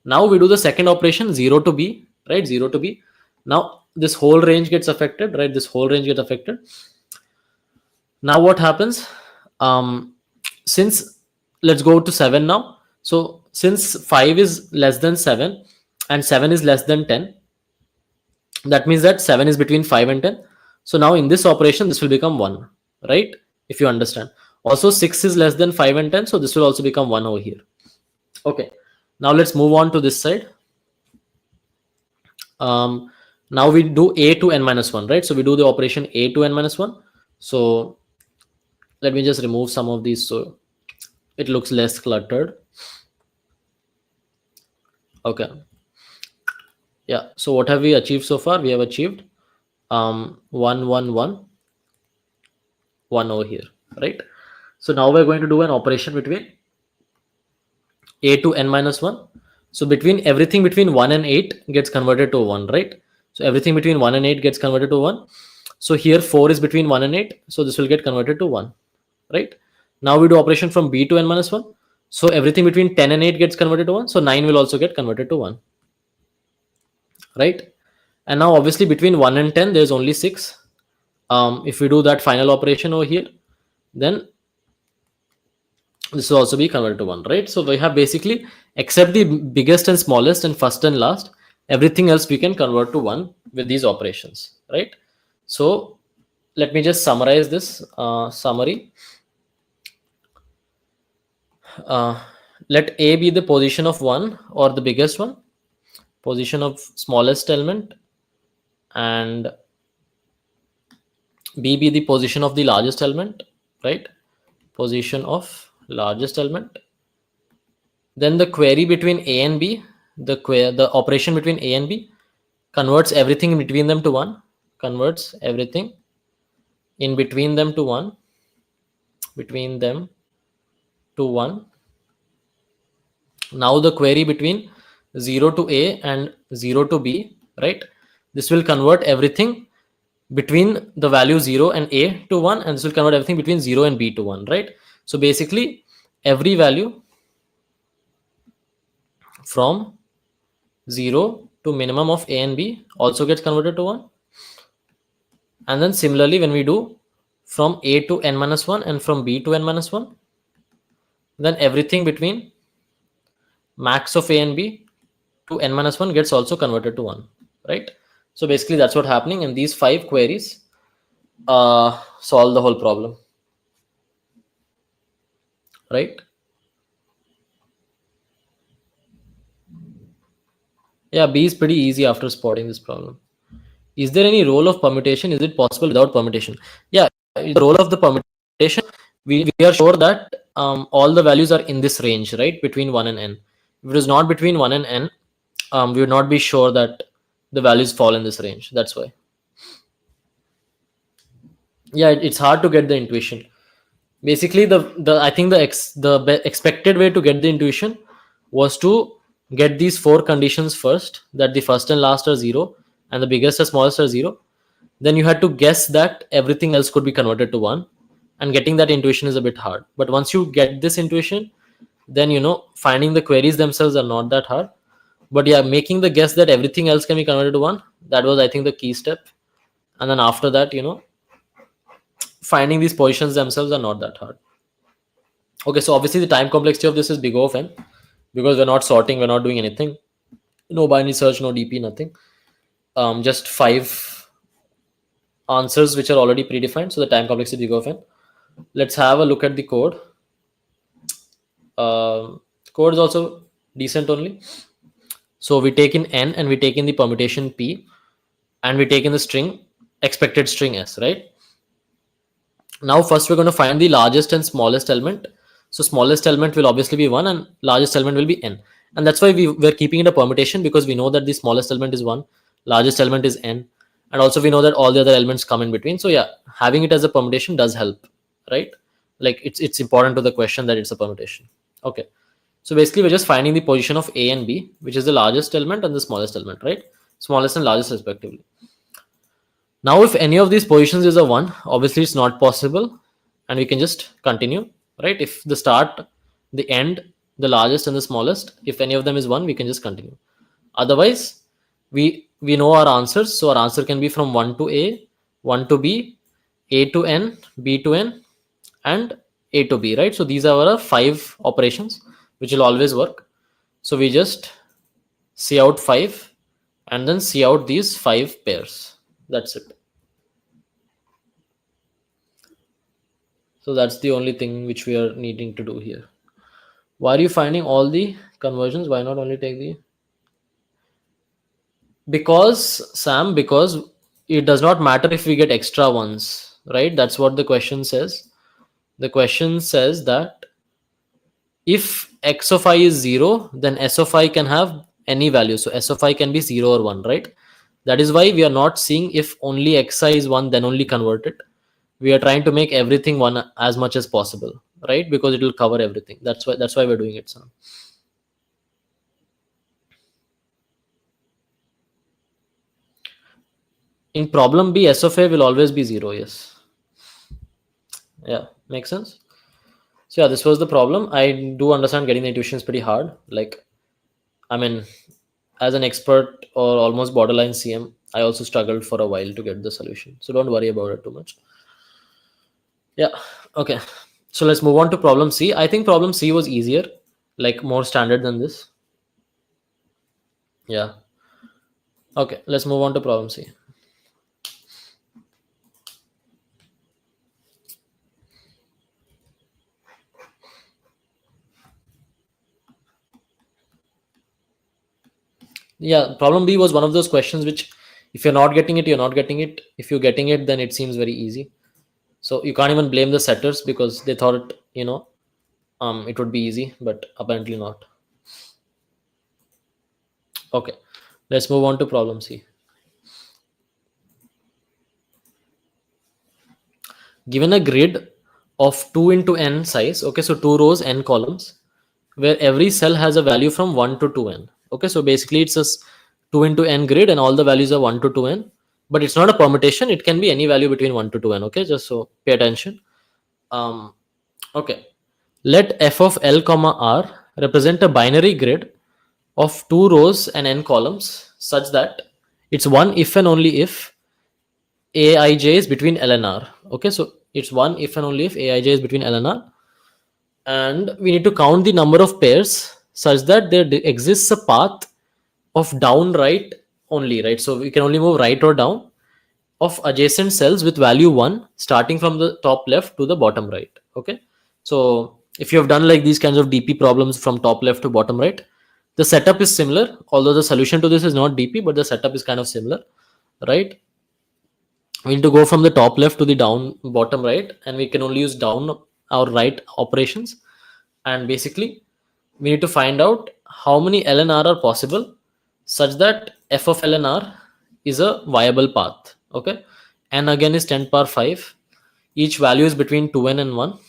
Now we do the second operation, 0 to b, right? 0 to b. Now this whole range gets affected, right? This whole range gets affected. Now what happens? Since, let's go to 7 now. So since 5 is less than 7 and 7 is less than 10, that means that 7 is between 5 and 10. So now in this operation, this will become 1, right? If you understand. Also 6 is less than 5 and 10, so this will also become 1 over here. Okay, now let's move on to this side. Now we do a to n minus 1, right? So we do the operation a to n minus 1. So let me just remove some of these so it looks less cluttered. Okay, yeah, so what have we achieved so far? We have achieved 1 1 1 1 over here, right? So now we're going to do an operation between a to n minus 1. So between everything between 1 and 8 gets converted to 1, right? So everything between 1 and 8 gets converted to 1. So here 4 is between 1 and 8, so this will get converted to 1, right? Now we do operation from b to n minus 1. So everything between 10 and 8 gets converted to 1, so 9 will also get converted to 1, right? And now obviously between 1 and 10 there's only 6. If we do that final operation over here, then this will also be converted to 1, right? So we have basically, except the biggest and smallest and first and last, everything else we can convert to 1 with these operations, right? So let me just summarize this summary. Let a be the position of 1 or the biggest one, position of smallest element, and b be the position of the largest element, right? Position of largest element. Then the query between a and b, the operation between a and b converts everything in between them to 1, converts everything in between them to 1, between them to 1. Now the query between 0 to a and 0 to b, right? This will convert everything between the value 0 and a to 1, and this will convert everything between 0 and b to 1, right? So basically every value from 0 to minimum of a and b also gets converted to 1. And then similarly when we do from a to n minus 1 and from b to n minus 1, then everything between max of a and b to n minus 1 gets also converted to 1, right? So basically that's what's happening, and these 5 queries solve the whole problem, right? Yeah, b is pretty easy after spotting this problem. Is there any role of permutation? Is it possible without permutation? Yeah, the role of the permutation, we are sure that all the values are in this range, right? Between 1 and n. If it is not between 1 and n, we would not be sure that the values fall in this range. That's why. Yeah, it's hard to get the intuition. Basically, the I think the expected way to get the intuition was to get these 4 conditions first, that the first and last are 0 and the biggest and smallest are 0. Then you had to guess that everything else could be converted to 1. and getting that intuition is a bit hard. But once you get this intuition, then finding the queries themselves are not that hard. But yeah, making the guess that everything else can be converted to one, that was, I think, the key step. And then after that, finding these positions themselves are not that hard. Okay, so obviously the time complexity of this is big O of n, because we're not sorting, we're not doing anything. No binary search, no DP, nothing. Just 5 answers which are already predefined. So the time complexity big O of n. Let's have a look at the code. Code is also decent only. So we take in n and we take in the permutation p, and we take in the string, expected string s, right? Now first we're going to find the largest and smallest element. So smallest element will obviously be 1 and largest element will be n. And that's why we're keeping it a permutation, because we know that the smallest element is 1, largest element is n, and also we know that all the other elements come in between. So yeah, having it as a permutation does help, right? Like it's important to the question that it's a permutation. Okay. So basically we're just finding the position of a and b, which is the largest element and the smallest element, right? Smallest and largest respectively. Now, if any of these positions is a 1, obviously it's not possible, and we can just continue, right? If the start, the end, the largest and the smallest, if any of them is 1, we can just continue. Otherwise, we know our answers, so our answer can be from 1 to a, 1 to b, a to n, b to n, and a to b, right? So these are our 5 operations which will always work. So we just see out 5 and then see out these 5 pairs. That's it. So that's the only thing which we are needing to do here. Why are you finding all the conversions? Why not only take the... Because, Sam, because it does not matter if we get extra ones, right? That's what the question says. The question says that if x of I is 0, then s of I can have any value. So s of I can be 0 or 1, right? That is why we are not seeing if only xi is 1, then only convert it. We are trying to make everything 1 as much as possible, right? Because it will cover everything. That's why we're doing it, Sam. In problem B, S of A will always be 0, yes. Yeah, makes sense. So yeah, this was the problem. I do understand getting the intuition is pretty hard. Like, I mean, as an expert or almost borderline CM, I also struggled for a while to get the solution. So don't worry about it too much. Yeah, okay. So let's move on to problem C. I think problem C was easier, like more standard than this. Yeah. Okay, let's move on to problem C. Yeah, problem B was one of those questions which, if you're not getting it, you're not getting it. If you're getting it, then it seems very easy. So you can't even blame the setters because they thought, it would be easy, but apparently not. Okay, let's move on to problem C. Given a grid of 2 into n size, okay, so 2 rows, n columns, where every cell has a value from 1 to 2n. Okay, so basically it's a 2 into n grid and all the values are 1 to 2n, but it's not a permutation. It can be any value between 1 to 2n. Okay, just so pay attention. Okay, let f of l comma r represent a binary grid of 2 rows and n columns such that it's one if and only if aij is between l and r. Okay, so it's one if and only if aij is between l and r, and we need to count the number of pairs such that there exists a path of down right only, right? So we can only move right or down of adjacent cells with value 1 starting from the top left to the bottom right. Okay, so if you have done like these kinds of DP problems from top left to bottom right, the setup is similar, although the solution to this is not DP, but the setup is kind of similar, right? We need to go from the top left to the down bottom right, and we can only use down or right operations. And basically we need to find out how many lnr are possible such that f of lnr is a viable path. Okay, n again is 10 power 5. Each value is between 2n and 1,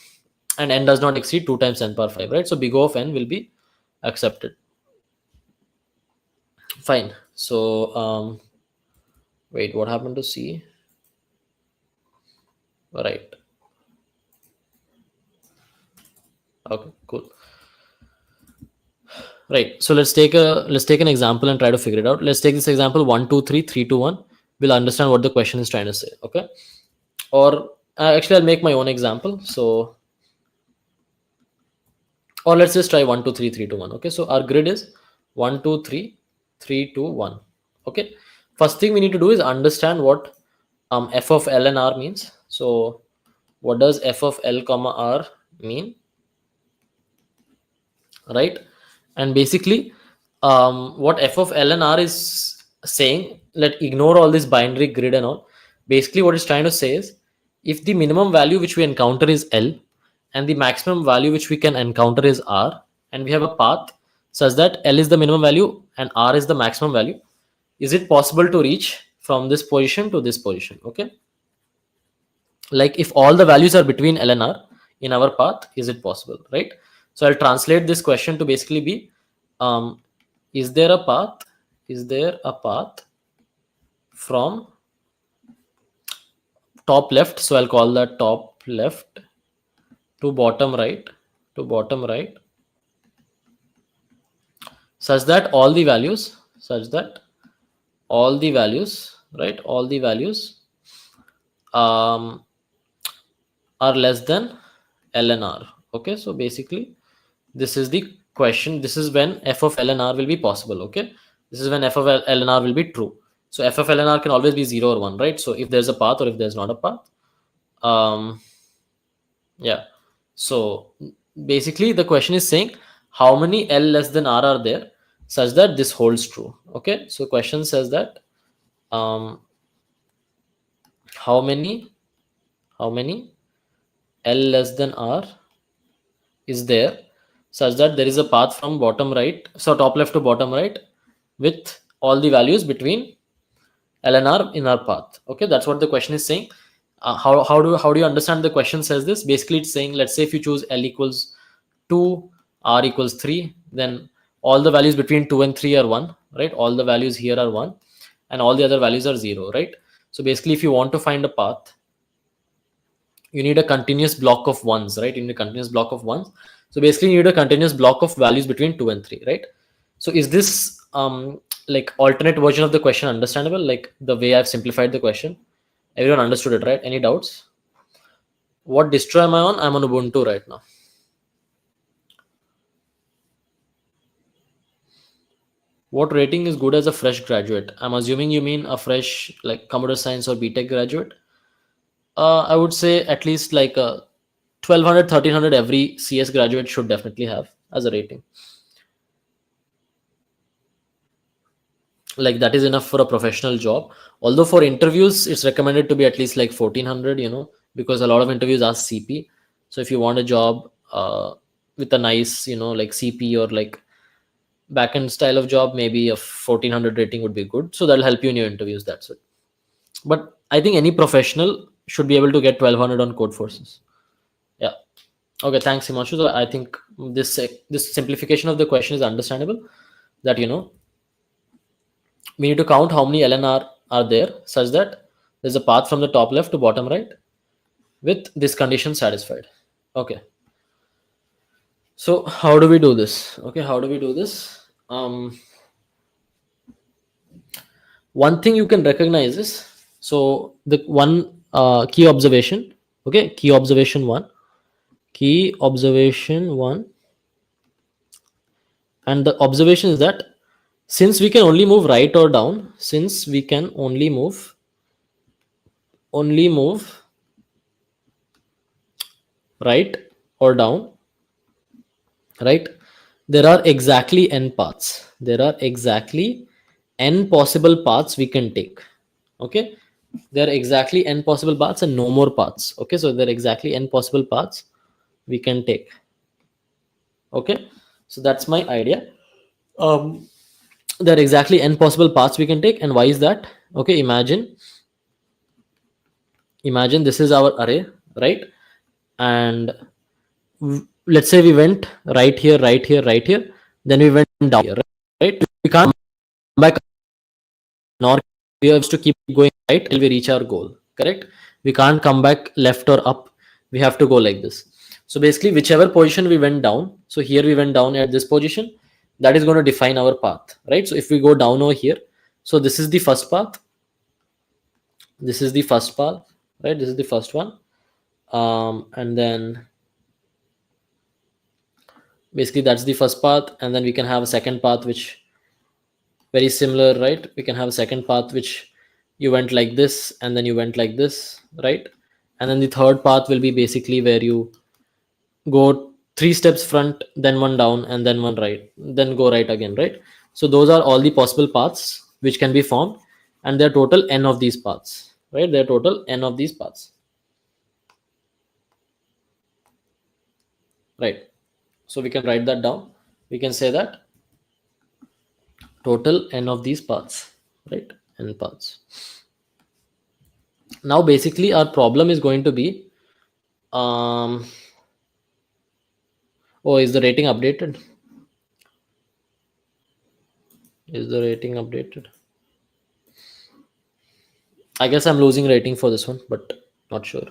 and n does not exceed 2 times 10 power 5, right? So big O of n will be accepted. Fine. So wait, what happened to C? Right. Okay, cool. Right. So let's take an example and try to figure it out. Let's take this example 1, 2, 3, 3, 2, 1. We'll understand what the question is trying to say. Okay. Or actually, I'll make my own example. So, or let's just try 1, 2, 3, 3, 2, 1. Okay. So our grid is 1, 2, 3, 3, 2, 1. Okay. First thing we need to do is understand what f of L and R means. So what does f of L comma R mean? Right? And basically, what f of L and R is saying, let ignore all this binary grid and all. Basically what it's trying to say is, if the minimum value which we encounter is L and the maximum value which we can encounter is R, and we have a path such that L is the minimum value and R is the maximum value, is it possible to reach from this position to this position? Okay, like if all the values are between L and R in our path, is it possible? Right? So I'll translate this question to basically be, um, is there a path, is there a path from top left, so I'll call that top left, to bottom right, to bottom right, such that all the values, such that all the values, right, all the values um, are less than L and R. Okay, so basically this is the question. This is when f of L and R will be possible. Okay, this is when f of L and R will be true. So f of L and R can always be 0 or 1, right? So if there's a path or if there's not a path, yeah. So basically the question is saying how many L less than R are there such that this holds true. Okay, so question says that um, how many L less than R is there such that there is a path from bottom right, so top left to bottom right, with all the values between L and R in our path. Okay, that's what the question is saying. How do you understand the question says this? Basically it's saying, let's say if you choose L equals 2, R equals 3, then all the values between 2 and 3 are 1, right? All the values here are 1 and all the other values are 0, right? So basically if you want to find a path, you need a continuous block of ones, right? You need a continuous block of ones. So basically you need a continuous block of values between 2 and 3, right? So is this like alternate version of the question understandable, like the way I've simplified the question? Everyone understood it, right? Any doubts? What distro am I on? I'm on Ubuntu right now. What rating is good as a fresh graduate? I'm assuming you mean a fresh like computer science or BTech graduate. I would say at least like a 1200, 1300 every CS graduate should definitely have as a rating. Like that is enough for a professional job. Although for interviews, it's recommended to be at least like 1400, because a lot of interviews ask CP. So if you want a job with a nice, like CP or like backend style of job, maybe a 1400 rating would be good. So that'll help you in your interviews. That's it. But I think any professional should be able to get 1200 on Codeforces. Yeah. Okay. Thanks, Himanshu. So I think this simplification of the question is understandable. That we need to count how many LNR are there such that there's a path from the top left to bottom right with this condition satisfied. Okay. So how do we do this? Okay. How do we do this? One thing you can recognize is, so the one key observation. Okay. Key observation one. Key observation one. And the observation is that since we can only move right or down, since we can only move right or down, right, there are exactly n paths, there are exactly n possible paths we can take. Okay, there are exactly n possible paths and no more paths. Okay, so there are exactly n possible paths we can take. Okay, so that's my idea. um there are exactly n possible paths we can take. And why is that? Okay, imagine this is our array, right? And let's say we went right here, right here, right here, then we went down here, right? We can't come back, nor we have to keep going right till we reach our goal. Correct? We can't come back left or up. We have to go like this. So basically whichever position we went down, so here we went down at this position, that is going to define our path, right? So if we go down over here, so this is the first path, this is the first path, right? This is the first one. And then basically that's the first path, and then we can have a second path which very similar, right? We can have a second path which you went like this and then you went like this, right? And then the third path will be basically where you go 3 steps front, then one down, and then one right, then go right again, right? So those are all the possible paths which can be formed, and there are total n of these paths, right? There are total n of these paths, right? So we can write that down. We can say that total n of these paths, right? N paths. Now basically our problem is going to be, oh, is the rating updated? Is the rating updated? I guess I'm losing rating for this one, but not sure.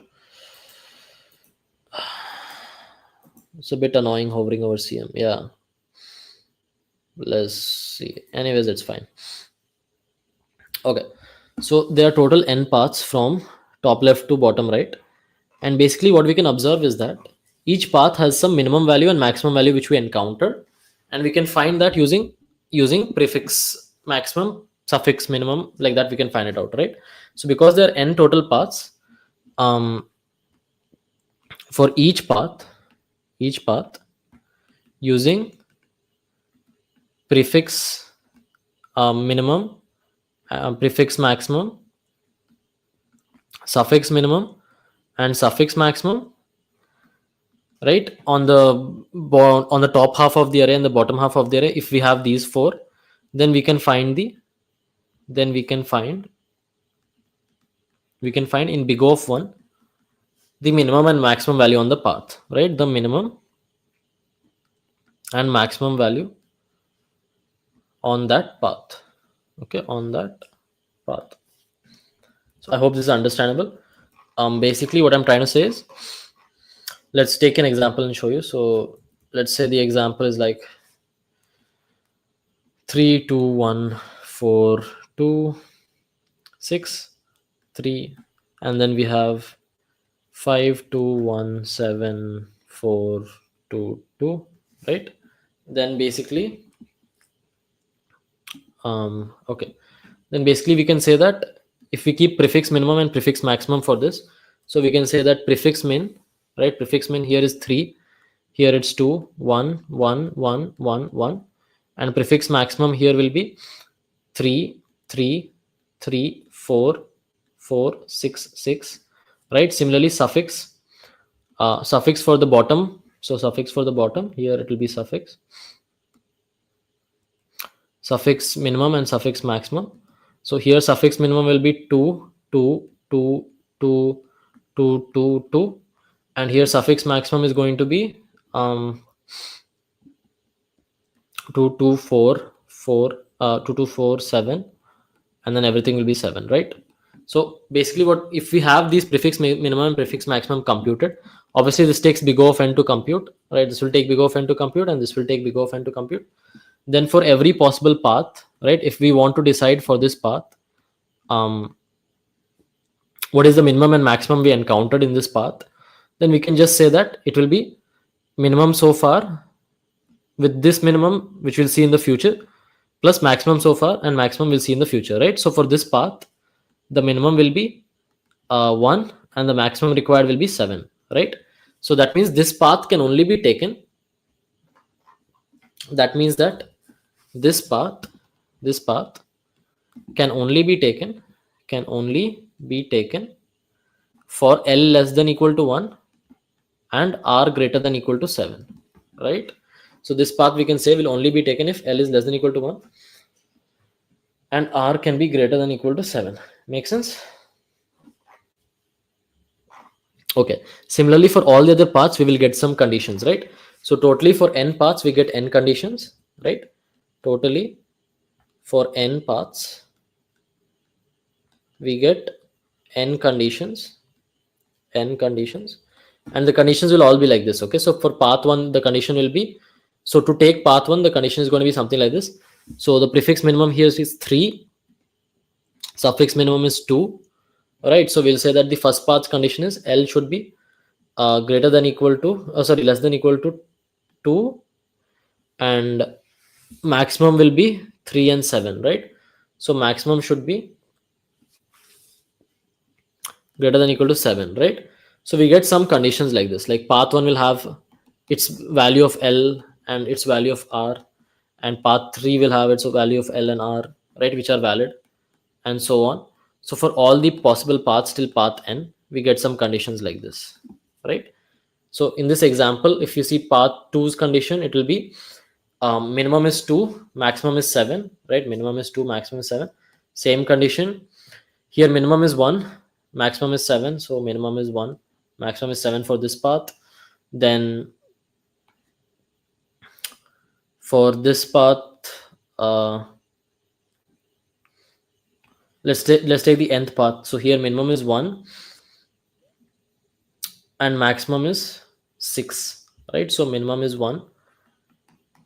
It's a bit annoying hovering over CM. Yeah. Let's see. Anyways, it's fine. Okay. So there are total n paths from top left to bottom right. And basically what we can observe is that each path has some minimum value and maximum value which we encountered. And we can find that using prefix maximum, suffix minimum, like that we can find it out, right? So because there are n total paths, for each path using prefix minimum, prefix maximum, suffix minimum, and suffix maximum, right? On the top half of the array and the bottom half of the array, if we have these four, then we can find in big of 1 the minimum and maximum value on the path, right? The minimum and maximum value on that path, okay, on that path. So I hope this is understandable. Basically what I'm trying to say is, let's take an example and show you. So let's say the example is like 3 2 1 4 2 6 3, and then we have 5 2 1 7 4 2 2, right? Then basically okay, then basically we can say that if we keep prefix minimum and prefix maximum for this, so we can say that prefix min, right? Prefix min here is 3, here it's 2 1 1 1 1 1, and prefix maximum here will be 3 3 3 4 4 6 6, right? Similarly suffix for the bottom, so suffix for the bottom here it will be suffix minimum and suffix maximum. So here suffix minimum will be 2 2 2 2 2 2 2, and here suffix maximum is going to be 2 2 4 4 2 2 4 7, and then everything will be 7, right? So basically what if we have these prefix minimum and prefix maximum computed, obviously this takes big O of n to compute, right? This will take big O of n to compute, and this will take big O of n to compute. Then for every possible path, right, if we want to decide for this path what is the minimum and maximum we encountered in this path, then we can just say that it will be minimum so far with this minimum which we'll see in the future, plus maximum so far and maximum we'll see in the future, right? So for this path the minimum will be 1 and the maximum required will be 7, right? So that means this path can only be taken, that means that this path can only be taken for L less than equal to 1 and R greater than equal to 7, right? So this path we can say will only be taken if L is less than equal to 1 and R can be greater than equal to 7. Make sense? Okay. Similarly for all the other paths we will get some conditions, right? So totally for n paths we get n conditions, right? Totally for n paths we get n conditions, and the conditions will all be like this. Okay, so for path 1 the condition will be, so to take path 1 the condition is going to be something like this. So the prefix minimum here is 3, suffix minimum is 2, right? So we'll say that the first path condition is L should be greater than equal to, sorry, less than equal to 2, and maximum will be 3 and 7, right? So maximum should be greater than equal to 7, right? So we get some conditions like this, like path 1 will have its value of L and its value of R, and path 3 will have its value of L and R, right, which are valid, and so on. So for all the possible paths till path n we get some conditions like this, right? So in this example, if you see path 2's condition, it will be minimum is 2, maximum is 7, right? Minimum is 2, maximum is 7. Same condition here, minimum is 1, maximum is 7, so minimum is 1, maximum is 7 for this path. Then for this path, let's take the nth path. So here minimum is 1 and maximum is 6, right? So minimum is 1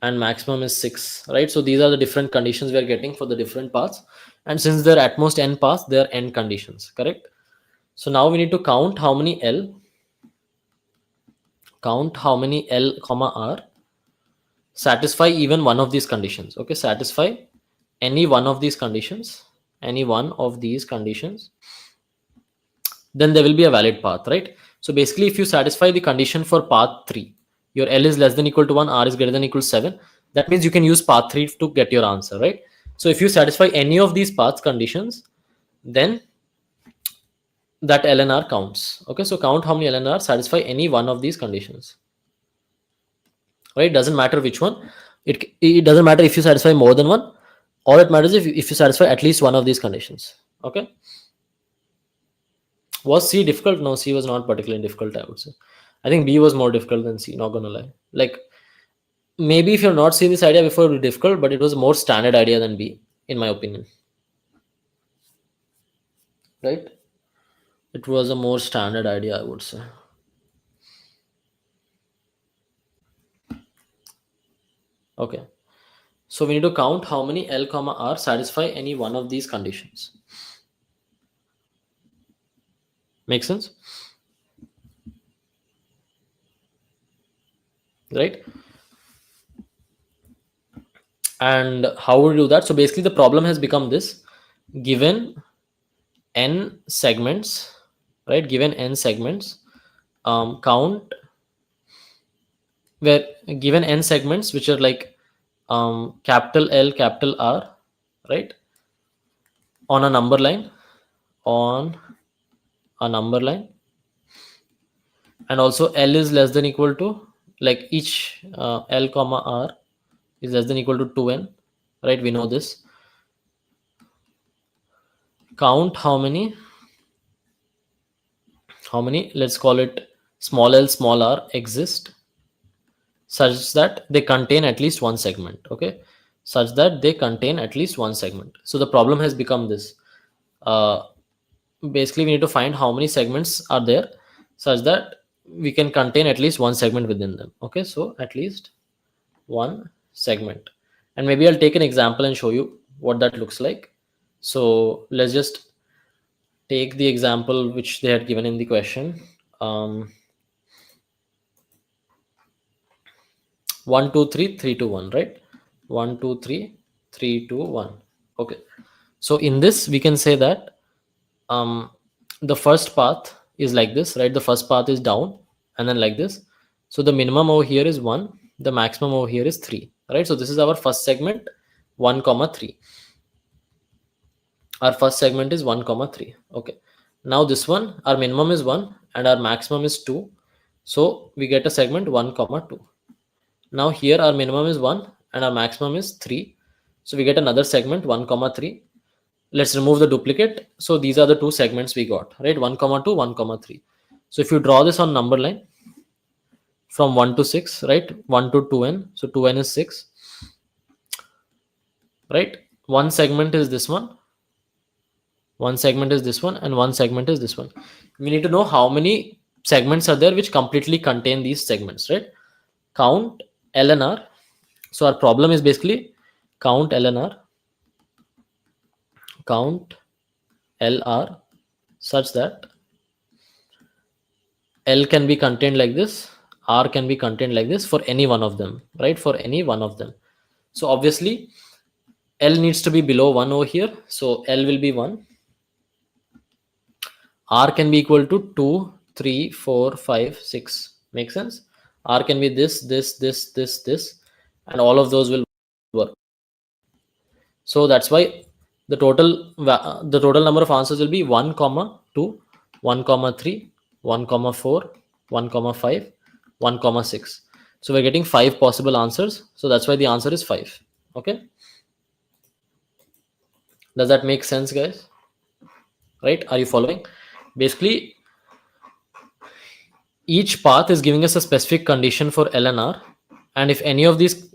and maximum is 6, right? So these are the different conditions we are getting for the different paths, and since there are at most n paths, there are n conditions, correct? So now we need to count how many L comma R satisfy even one of these conditions. Okay, satisfy any one of these conditions, any one of these conditions, then there will be a valid path, right? So basically, if you satisfy the condition for path 3, your L is less than equal to 1, R is greater than equal to 7, that means you can use path 3 to get your answer, right? So if you satisfy any of these path conditions, then that L and R counts. Okay, so count how many L and R satisfy any one of these conditions, right? Doesn't matter which one. It doesn't matter if you satisfy more than one. All it matters if you satisfy at least one of these conditions. Okay. Was C difficult? No, C was not particularly difficult, I would say. I think B was more difficult than C, not gonna lie. Like, maybe if you've not seen this idea before, it would be difficult, but it was a more standard idea than B, in my opinion. Right? It was a more standard idea, I would say. Okay. So we need to count how many L comma R satisfy any one of these conditions. Make sense? Right? And how would we do that? So basically the problem has become this: given n segments, right? Given n segments, count where given n segments which are like capital L, capital R, right? On a number line, on a number line, and also L is less than equal to, like, each L comma R is less than equal to 2n, right? We know this. Count how many, let's call it small l small r, exist such that they contain at least one segment. Okay, such that they contain at least one segment. So the problem has become this: uh, basically we need to find how many segments are there such that we can contain at least one segment within them. Okay, so at least one segment, and maybe I'll take an example and show you what that looks like. So let's just take the example which they had given in the question. 1 2 3 3 2 1, right? 1 2 3 3 2 1. Okay, so in this we can say that um the first path is like this, right? The first path is down and then like this. So the minimum over here is 1, the maximum over here is 3, right? So this is our first segment, 1 comma 3. Our first segment is 1 comma 3. Okay, now this one, our minimum is 1 and our maximum is 2, so we get a segment 1 comma 2. Now here our minimum is 1 and our maximum is 3, so we get another segment 1 comma 3. Let's remove the duplicate. So these are the two segments we got, right? 1 comma 2, 1 comma 3. So if you draw this on number line from 1 to 6, right? 1 to 2n, so 2n is 6, right? One segment is this one segment is this one, and one segment is this one. We need to know how many segments are there which completely contain these segments, right? Count LNR. So our problem is basically count LNR, count LR such that L can be contained like this, R can be contained like this for any one of them, right? For any one of them. So obviously L needs to be below 1 over here. So L will be 1. R can be equal to 2, 3, 4, 5, 6. Make sense? R can be this, and all of those will work. So that's why the total number of answers will be 1 comma 2, 1 comma 3, 1 comma 4, 1 comma 5, 1 comma 6. So we're getting 5 possible answers. So that's why the answer is 5. Okay. Does that make sense, guys? Right? Are you following? Basically, each path is giving us a specific condition for L and R, and if any of these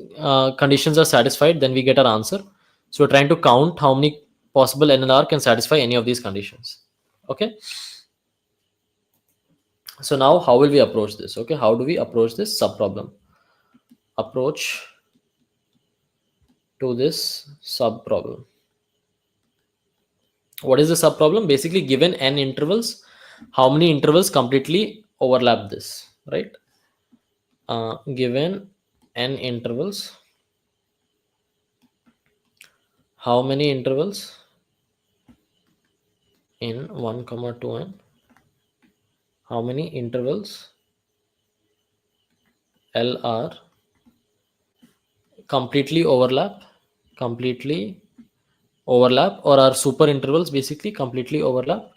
conditions are satisfied, then we get our answer. So we're trying to count how many possible L and R can satisfy any of these conditions. Okay. So now how will we approach this? Okay, how do we approach this sub problem? Approach to this sub problem. What is the sub problem? Basically, given n intervals, how many intervals completely overlap this, right? Given n intervals, how many intervals in 1 comma 2 n, how many intervals LR completely overlap or are super intervals basically completely overlap?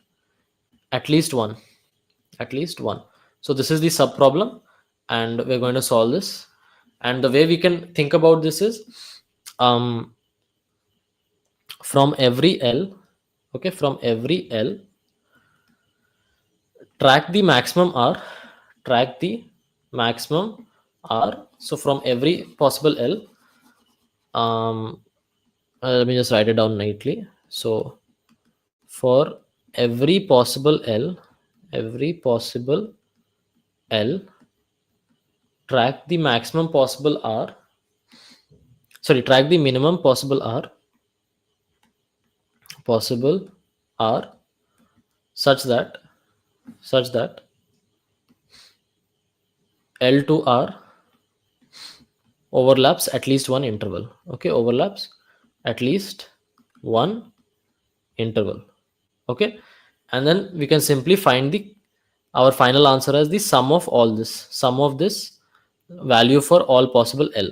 At least one. So this is the sub problem, and we're going to solve this. And the way we can think about this is from every L, okay, from every L, track the maximum R. So from every possible L, let me just write it down neatly. So for every possible L, track the maximum possible R. Sorry, track the minimum possible R such that L to R overlaps at least one interval. Okay, overlaps at least one interval. Okay, and then we can simply find our final answer as the sum of all this, sum of this value for all possible L,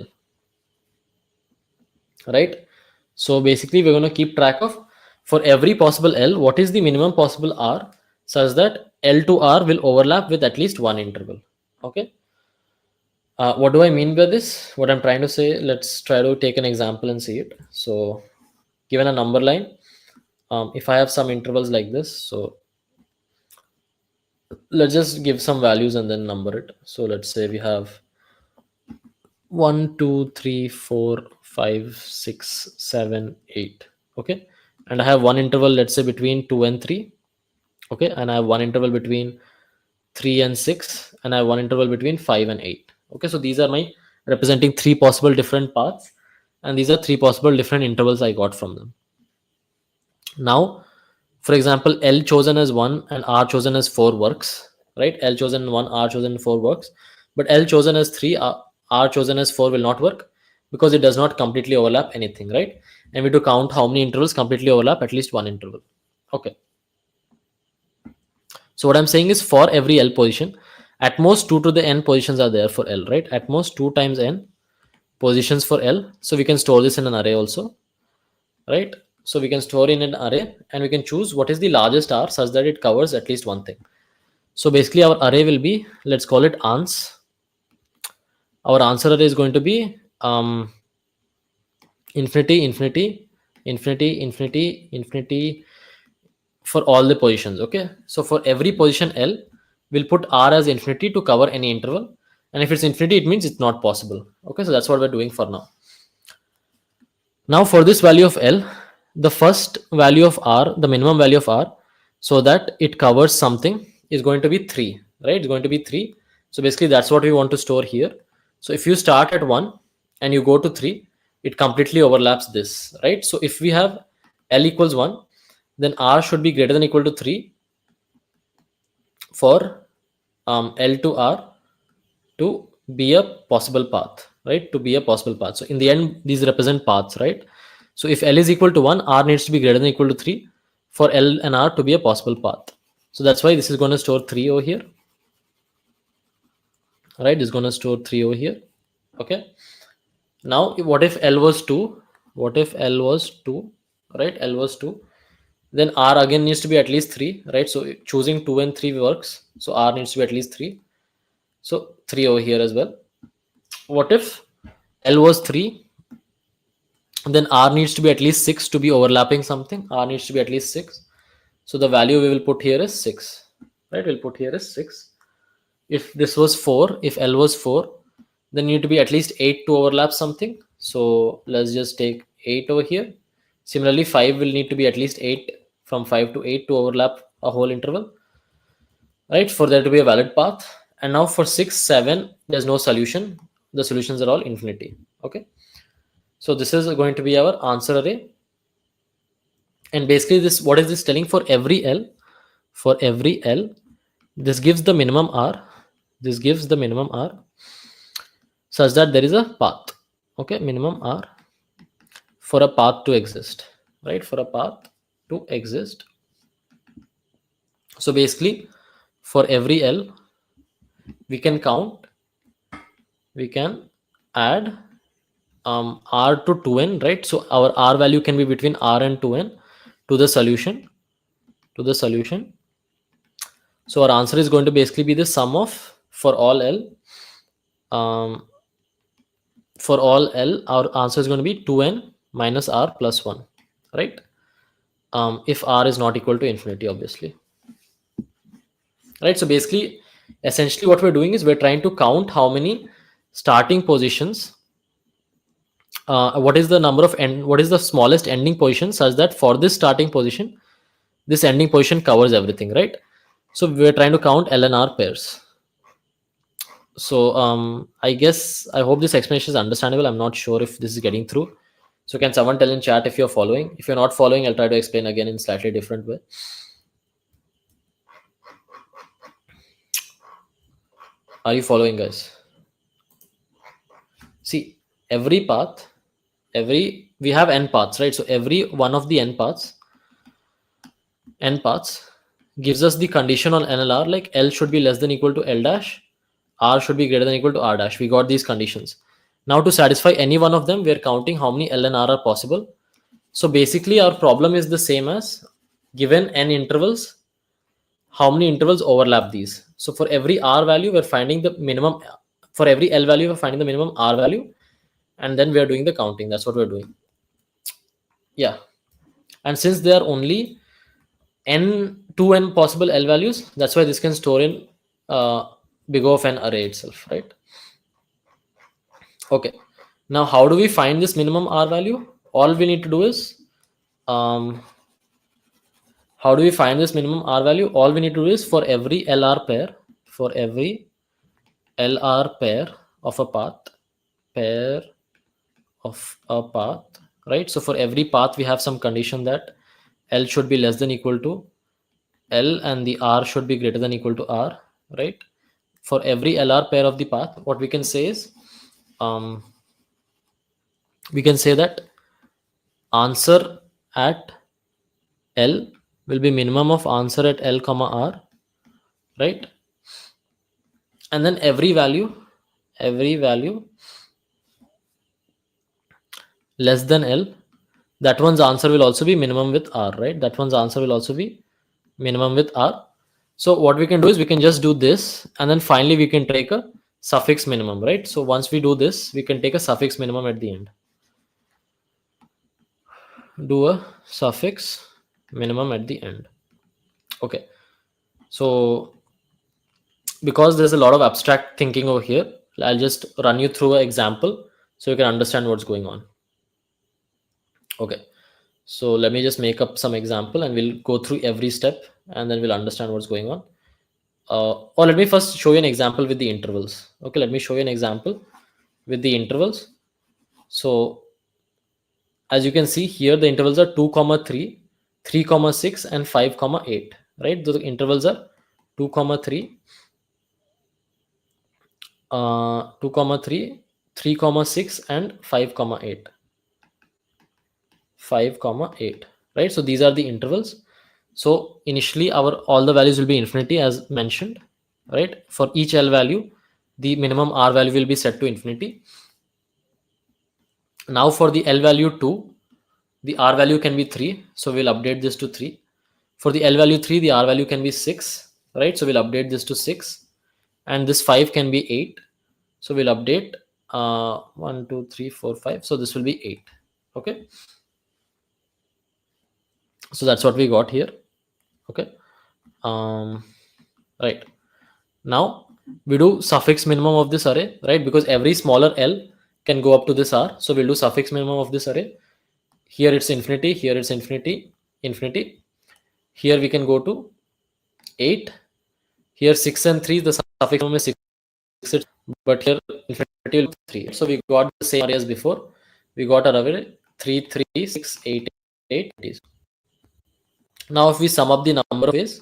right? So basically we're going to keep track of, for every possible L, what is the minimum possible R such that L to R will overlap with at least one interval. Okay. What do I mean by this? What I'm trying to say, let's try to take an example and see it. So given a number line, if I have some intervals like this, so let's just give some values and then number it. So let's say we have 1, 2, 3, 4, 5, 6, 7, 8. Okay. And I have one interval, let's say between 2 and 3. Okay. And I have one interval between 3 and 6. And I have one interval between 5 and 8. Okay. So these are my representing three possible different paths. And these are three possible different intervals I got from them. Now, for example, L chosen as 1 and R chosen as 4 works, right? L chosen 1, R chosen 4 works. But L chosen as 3, R chosen as 4 will not work because it does not completely overlap anything, right? And we have to count how many intervals completely overlap at least one interval. Okay. So what I'm saying is for every L position, at most 2 to the n positions are there for L, right? At most 2 times n positions for L. So we can store this in an array also, right? So we can store in an array and we can choose what is the largest R such that it covers at least one thing. So basically our array will be, let's call it ans. Our answer array is going to be infinity for all the positions. Okay, so for every position L, we'll put R as infinity to cover any interval, and if it's infinity, it means it's not possible. Okay, so that's what we're doing for now. Now for this value of L, the first value of R, the minimum value of R, so that it covers something, is going to be 3. right? It's going to be 3. So basically that's what we want to store here. So if you start at 1 and you go to 3, it completely overlaps this, right? So if we have L equals 1, then R should be greater than equal to 3 for L to R to be a possible path, right? To be a possible path. So in the end, these represent paths, right? So if L is equal to 1, R needs to be greater than equal to 3 for L and R to be a possible path. So that's why this is going to store 3 over here, right? It's going to store 3 over here. Okay. Now, what if L was 2? What if L was 2, right? L was 2. Then R again needs to be at least 3, right? So choosing 2 and 3 works. So R needs to be at least 3. So 3 over here as well. What if L was 3? Then R needs to be at least 6 to be overlapping something. R needs to be at least 6. So the value we will put here is 6, right? We'll put here is 6. If this was 4, if L was 4, then need to be at least 8 to overlap something. So let's just take 8 over here. Similarly, 5 will need to be at least 8, from 5 to 8 to overlap a whole interval, right? For there to be a valid path. And now for 6, 7, there's no solution. The solutions are all infinity. Okay. So this is going to be our answer array. And basically this, what is this telling? For every L, this gives the minimum R. This gives the minimum R such that there is a path. Okay, minimum R for a path to exist, right? For a path to exist. So basically for every L, we can count, we can add R to 2n, right? So our R value can be between R and 2n to the solution, So our answer is going to basically be the sum of, for all L, our answer is going to be 2n minus R plus 1, right? If R is not equal to infinity, obviously, right? So basically, essentially what we're doing is we're trying to count how many starting positions, what is the number of what is the smallest ending position, such that for this starting position, this ending position covers everything, right? So we're trying to count L and R pairs. So I hope this explanation is understandable. I'm not sure if this is getting through. So can someone tell in chat if you're following? If you're not following, I'll try to explain again in slightly different way. Are you following, guys? See, every path, we have n paths, right? So every one of the n paths gives us the condition on NLR, like L should be less than equal to L dash, R should be greater than equal to R dash. We got these conditions. Now to satisfy any one of them, we're counting how many L and R are possible. So basically our problem is the same as, given n intervals, how many intervals overlap these. So for every R value, we're finding the minimum, for every L value, we're finding the minimum R value, and then we're doing the counting. That's what we're doing. Yeah. And since there are only n possible L values, that's why this can store in big O of n array itself, right? Okay. Now, how do we find this minimum R value? All we need to do is, how do we find this minimum R value? All we need to do is, for every LR pair, for every LR pair of a path, right? So for every path, we have some condition that L should be less than equal to L and the R should be greater than equal to R, right? For every LR pair of the path, what we can say is, we can say that answer at L will be minimum of answer at L comma R, right? And then every value less than L, that one's answer will also be minimum with R, right? That one's answer will also be minimum with R. So what we can do is we can just do this, and then finally we can take a suffix minimum, right? So once we do this, we can take a suffix minimum at the end. Do a suffix minimum at the end. Okay. So because there's a lot of abstract thinking over here, I'll just run you through an example so you can understand what's going on. Okay. So let me just make up some example and we'll go through every step and then we'll understand what's going on. or let me first show you an example with the intervals. Okay, let me show you an example with the intervals. So as you can see here, the intervals are 2 comma 3, 3 comma 6, and 5 comma 8, right? The intervals are 2 comma 3, 2 comma 3, 3 comma 6, and 5 comma 8, 5 comma 8, right? So these are the intervals. So initially our all the values will be infinity as mentioned, right? For each L value, the minimum R value will be set to infinity. Now for the L value 2, the R value can be 3, so we'll update this to 3. For the L value 3, the R value can be 6, right? So we'll update this to 6. And this 5 can be 8, so we'll update 1 2 3 4 5, so this will be 8. Okay, so that's what we got here. Okay, right, now we do suffix minimum of this array, right? Because every smaller L can go up to this R, so we'll do suffix minimum of this array. Here it's infinity, here it's infinity, infinity. Here we can go to 8. Here 6 and 3, the suffix minimum is 6, but here infinity will be 3. So we got the same array as before. We got our array 3 3 6 8 8. Now if we sum up the number of ways,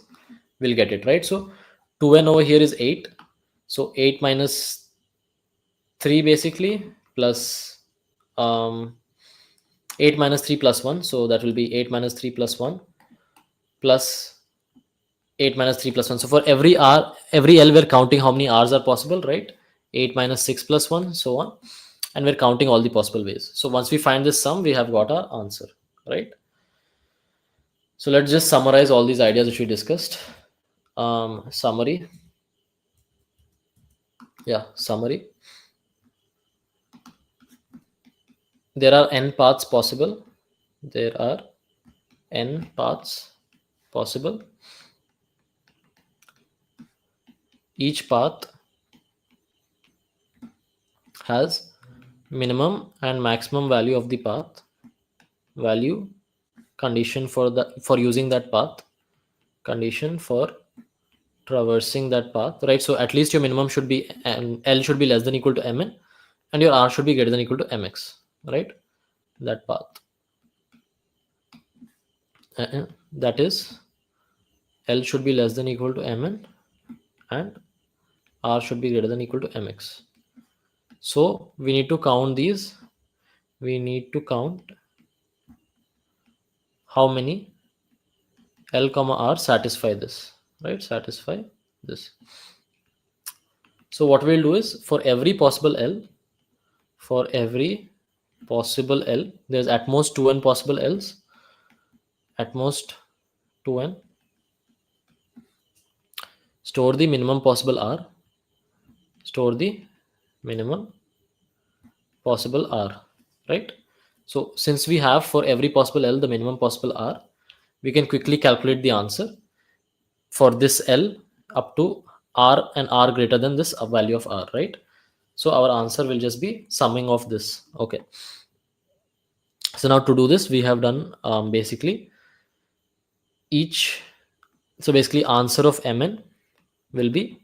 we'll get it, right? So 2n over here is 8. So 8 minus 3 basically plus 8 minus 3 plus 1. So that will be 8 minus 3 plus 1 plus 8 minus 3 plus 1. So for every R, every L, we're counting how many R's are possible, right? 8 minus 6 plus 1, so on. And we're counting all the possible ways. So once we find this sum, we have got our answer, right? So let's just summarize all these ideas which we discussed. Summary. Yeah, summary. There are n paths possible. There are n paths possible. Each path has minimum and maximum value of the path value, condition for using that path, condition for traversing that path, right? So at least your minimum should be, and L should be less than equal to mn, and your R should be greater than equal to mx, right? That path, that is, L should be less than equal to mn and R should be greater than equal to mx. So we need to count these. We need to count how many L comma R satisfy this, right? Satisfy this. So what we'll do is, for every possible L, for every possible L, there's at most 2n possible L's, at most 2n. Store the minimum possible R, store the minimum possible R, right? So since we have for every possible L the minimum possible R, we can quickly calculate the answer for this L up to R and R greater than this value of R, right? So our answer will just be summing of this. Okay, so now to do this, we have done basically each, so basically answer of mn will be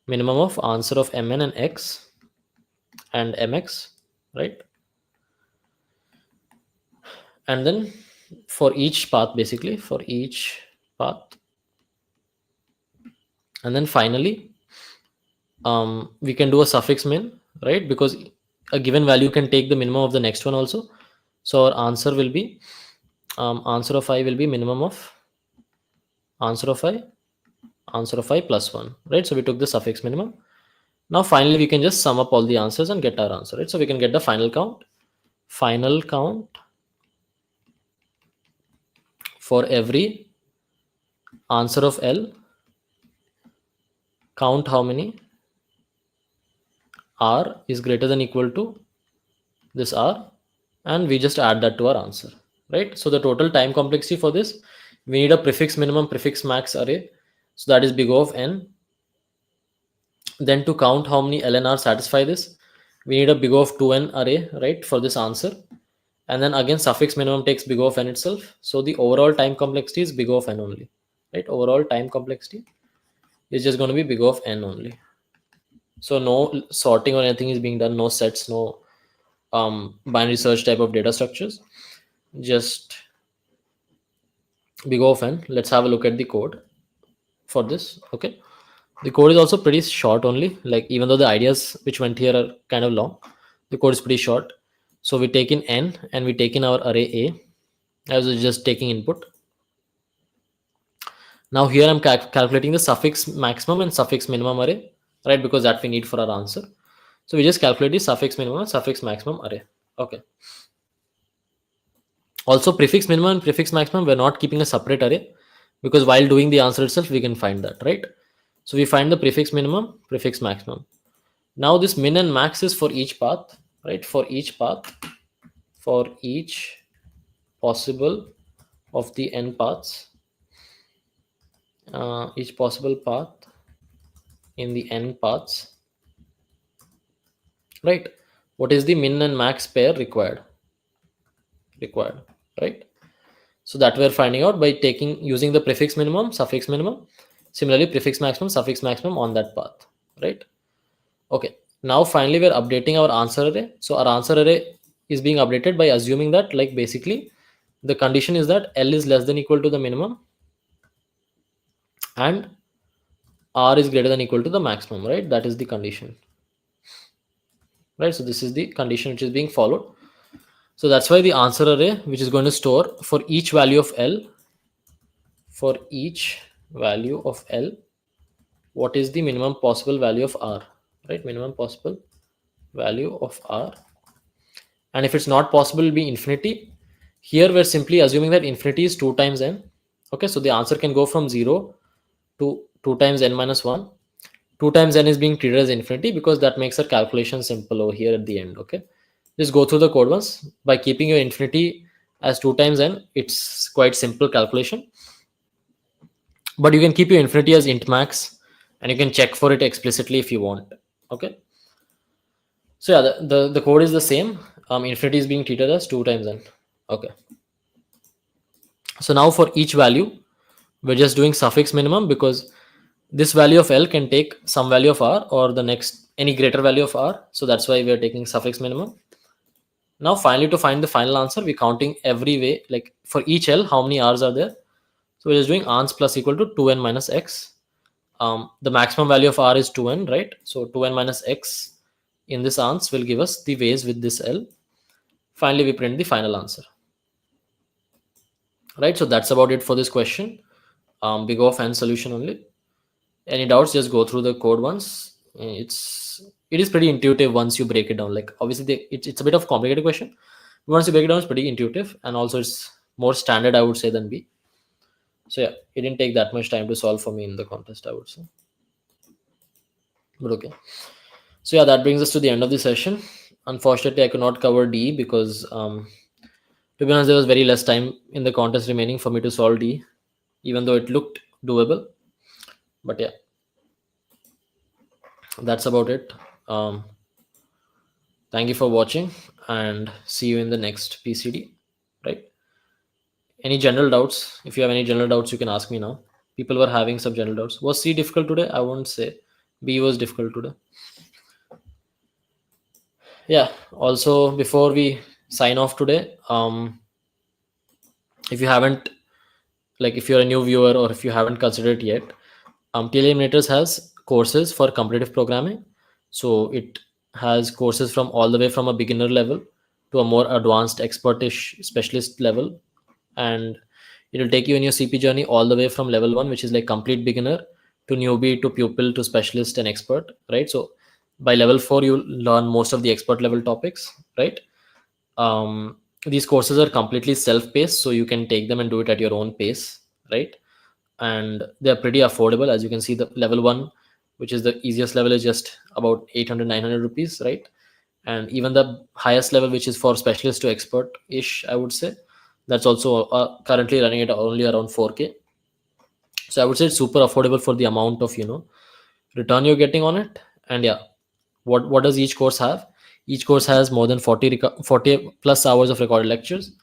minimum of answer of mn and x and mx, right? And then for each path, basically for each path, and then finally we can do a suffix min, right? Because a given value can take the minimum of the next one also. So our answer will be answer of I will be minimum of answer of I plus 1, right? So we took the suffix minimum. Now finally we can just sum up all the answers and get our answer, right? So we can get the final count for every answer of L, count how many R is greater than equal to this R, and we just add that to our answer, right? So the total time complexity for this, we need a prefix minimum prefix max array, so that is big O of n. Then to count how many L and R satisfy this, we need a big O of 2n array, right, for this answer. And then again suffix minimum takes big O of n itself, so the overall time complexity is big O of n only, right? Overall time complexity is just going to be big O of n only. So no sorting or anything is being done, no sets, no binary search type of data structures, just big O of n. Let's have a look at the code for this. Okay, the code is also pretty short only, like even though the ideas which went here are kind of long, the code is pretty short. So we take in n and we take in our array a as just taking input. Now here I'm calculating the suffix maximum and suffix minimum array, right? Because that we need for our answer. So we just calculate the suffix minimum and suffix maximum array. Okay. Also prefix minimum and prefix maximum, we're not keeping a separate array because while doing the answer itself, we can find that, right? So we find the prefix minimum, prefix maximum. Now this min and max is for each path, right? For each path, for each possible of the n paths, each possible path in the n paths, right? What is the min and max pair required, right? So that we're finding out by using the prefix minimum, suffix minimum, similarly prefix maximum, suffix maximum on that path, right? Okay, now finally we're updating our answer array. So our answer array is being updated by assuming that, like, basically the condition is that L is less than equal to the minimum and R is greater than equal to the maximum, right? That is the condition, right? So this is the condition which is being followed. So that's why the answer array, which is going to store for each value of L, for each value of L, what is the minimum possible value of R, right? Minimum possible value of R. And if it's not possible, it'll be infinity. Here we're simply assuming that infinity is 2 times n. Okay, so the answer can go from 0 to 2 times n minus 1. 2 times n is being treated as infinity because that makes our calculation simple over here at the end. Okay, just go through the code once. By keeping your infinity as 2 times n, it's quite simple calculation. But you can keep your infinity as int max and you can check for it explicitly if you want. Okay, so yeah, the code is the same. Infinity is being treated as 2 times n. Okay, so now for each value we're just doing suffix minimum because this value of L can take some value of R or the next any greater value of R, so that's why we're taking suffix minimum. Now finally, to find the final answer, we're counting every way, like for each L how many R's are there. So we're just doing ans plus equal to 2n minus x. The maximum value of R is 2n, right? So 2n minus x in this ans will give us the ways with this L. Finally, we print the final answer, right? So that's about it for this question. Big O of n solution only. Any doubts, just go through the code once. It is pretty intuitive once you break it down. Like obviously it's a bit of complicated question, but once you break it down, it's pretty intuitive, and also it's more standard, I would say, than B. So yeah, it didn't take that much time to solve for me in the contest, I would say. But okay, so yeah, that brings us to the end of the session. Unfortunately, I could not cover D because to be honest, there was very less time in the contest remaining for me to solve D, even though it looked doable. But yeah, that's about it. Thank you for watching and see you in the next PCD, right? Any general doubts? If you have any general doubts, you can ask me now. People were having some general doubts. Was C difficult today? I won't say. B was difficult today. Yeah, also before we sign off today, if you haven't, like if you're a new viewer or if you haven't considered it yet, TLE Eliminators has courses for competitive programming. So it has courses from all the way from a beginner level to a more advanced expertish specialist level, and it will take you in your CP journey all the way from level 1, which is like complete beginner, to newbie, to pupil, to specialist and expert, right? So by level 4 you learn most of the expert level topics, right? These courses are completely self-paced, so you can take them and do it at your own pace, right? And they're pretty affordable. As you can see, the level 1, which is the easiest level, is just about 800-900 rupees, right? And even the highest level, which is for specialist to expert ish, I would say, that's also currently running at only around 4K. So I would say it's super affordable for the amount of return you're getting on it. And yeah, what does each course have? Each course has more than 40 plus hours of recorded lectures,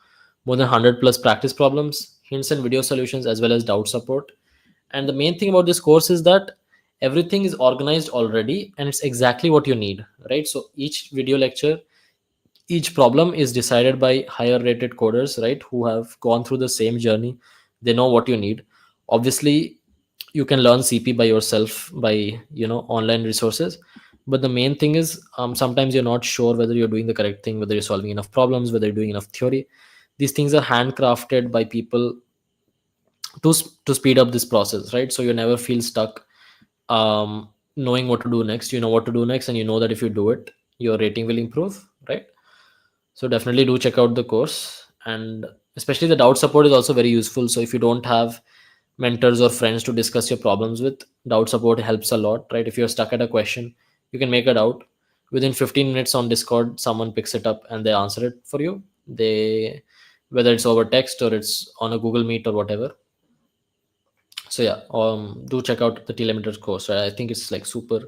more than 100 plus practice problems, hints and video solutions, as well as doubt support. And the main thing about this course is that everything is organized already and it's exactly what you need, right? So each video lecture, each problem is decided by higher rated coders, right, who have gone through the same journey. They know what you need. Obviously you can learn CP by yourself by, online resources, but the main thing is, sometimes you're not sure whether you're doing the correct thing, whether you're solving enough problems, whether you're doing enough theory. These things are handcrafted by people to speed up this process, right? So you never feel stuck, knowing what to do next. You know what to do next, and you know that if you do it, your rating will improve, right? So definitely do check out the course, and especially the doubt support is also very useful. So if you don't have mentors or friends to discuss your problems with, doubt support helps a lot, right? If you're stuck at a question, you can make a doubt within 15 minutes on Discord. Someone picks it up and they answer it for you. They, whether it's over text or it's on a Google Meet or whatever. So yeah, do check out the Telemeters course, right? I think it's like super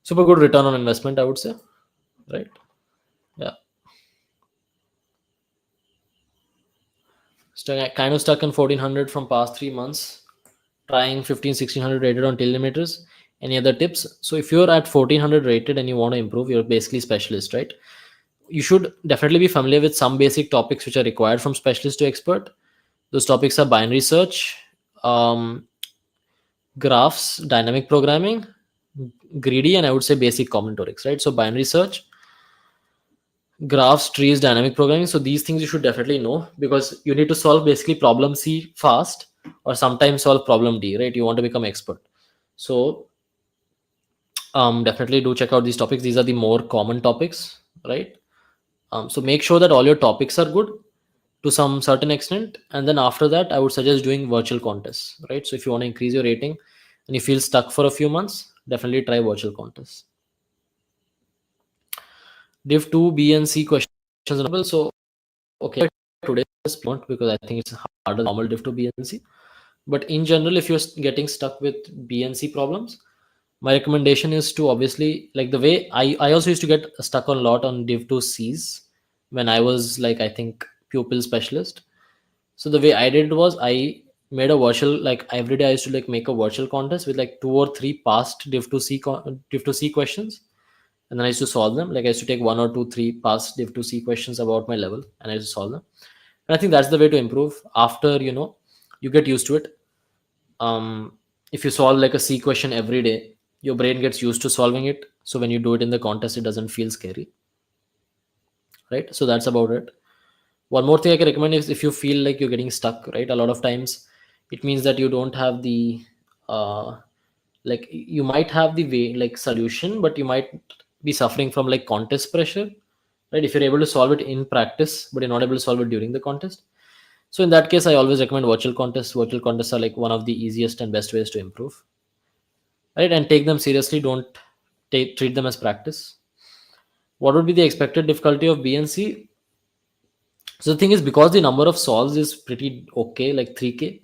good return on investment, I would say, right? Yeah. Kind of stuck in 1400 from past 3 months, trying 15 1600 rated on telemeters. Any other tips? So if you're at 1400 rated and you want to improve, you're basically specialist, right? You should definitely be familiar with some basic topics which are required from specialist to expert. Those topics are binary search, um, graphs, dynamic programming, greedy, and I would say basic combinatorics, right? So binary search, graphs, trees, dynamic programming. So these things you should definitely know, because you need to solve basically problem C fast, or sometimes solve problem D, right? You want to become expert. So definitely do check out these topics. These are the more common topics, right? So make sure that all your topics are good to some certain extent, and then after that I would suggest doing virtual contests, right? So if you want to increase your rating and you feel stuck for a few months, definitely try virtual contests. Div 2 B and C questions are available. So okay, today's point, because I think it's harder than normal div 2 B and C. But in general, if you're getting stuck with B and C problems, my recommendation is to, obviously, like the way I also used to get stuck on a lot on div 2 Cs when I was like, I think, pupil specialist. So the way I did was I made a virtual, like every day I used to like make a virtual contest with like 2 or 3 past div 2 C questions, and then I used to solve them. Like I used to take 1 or 2 3 past div 2 C questions about my level, and I used to solve them. And I think that's the way to improve after, you get used to it. If you solve like a C question every day, your brain gets used to solving it, so when you do it in the contest, it doesn't feel scary, right? So that's about it. One more thing I can recommend is, if you feel like you're getting stuck, right, a lot of times it means that you don't have the, like you might have the way like solution, but you might be suffering from like contest pressure, right? If you're able to solve it in practice but you're not able to solve it during the contest, so in that case I always recommend virtual contests. Virtual contests are like one of the easiest and best ways to improve, right? And take them seriously. Don't treat them as practice. What would be the expected difficulty of BNC? So the thing is, because the number of solves is pretty okay, like 3k,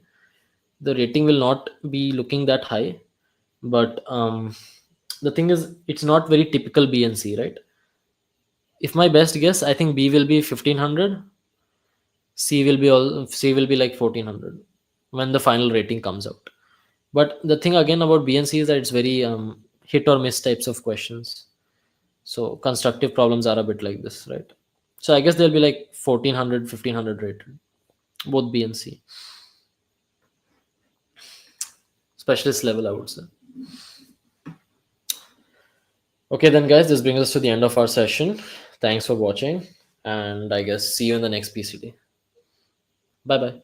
the rating will not be looking that high. But the thing is, it's not very typical BNC, right? If my best guess, I think B will be 1500, C will be like 1400 when the final rating comes out. But the thing again about BNC is that it's very hit or miss types of questions. So constructive problems are a bit like this, right? So I guess they'll be like 1400, 1500 rated, both B and C. Specialist level, I would say. Okay, then, guys, this brings us to the end of our session. Thanks for watching, and I guess see you in the next PCD. Bye bye.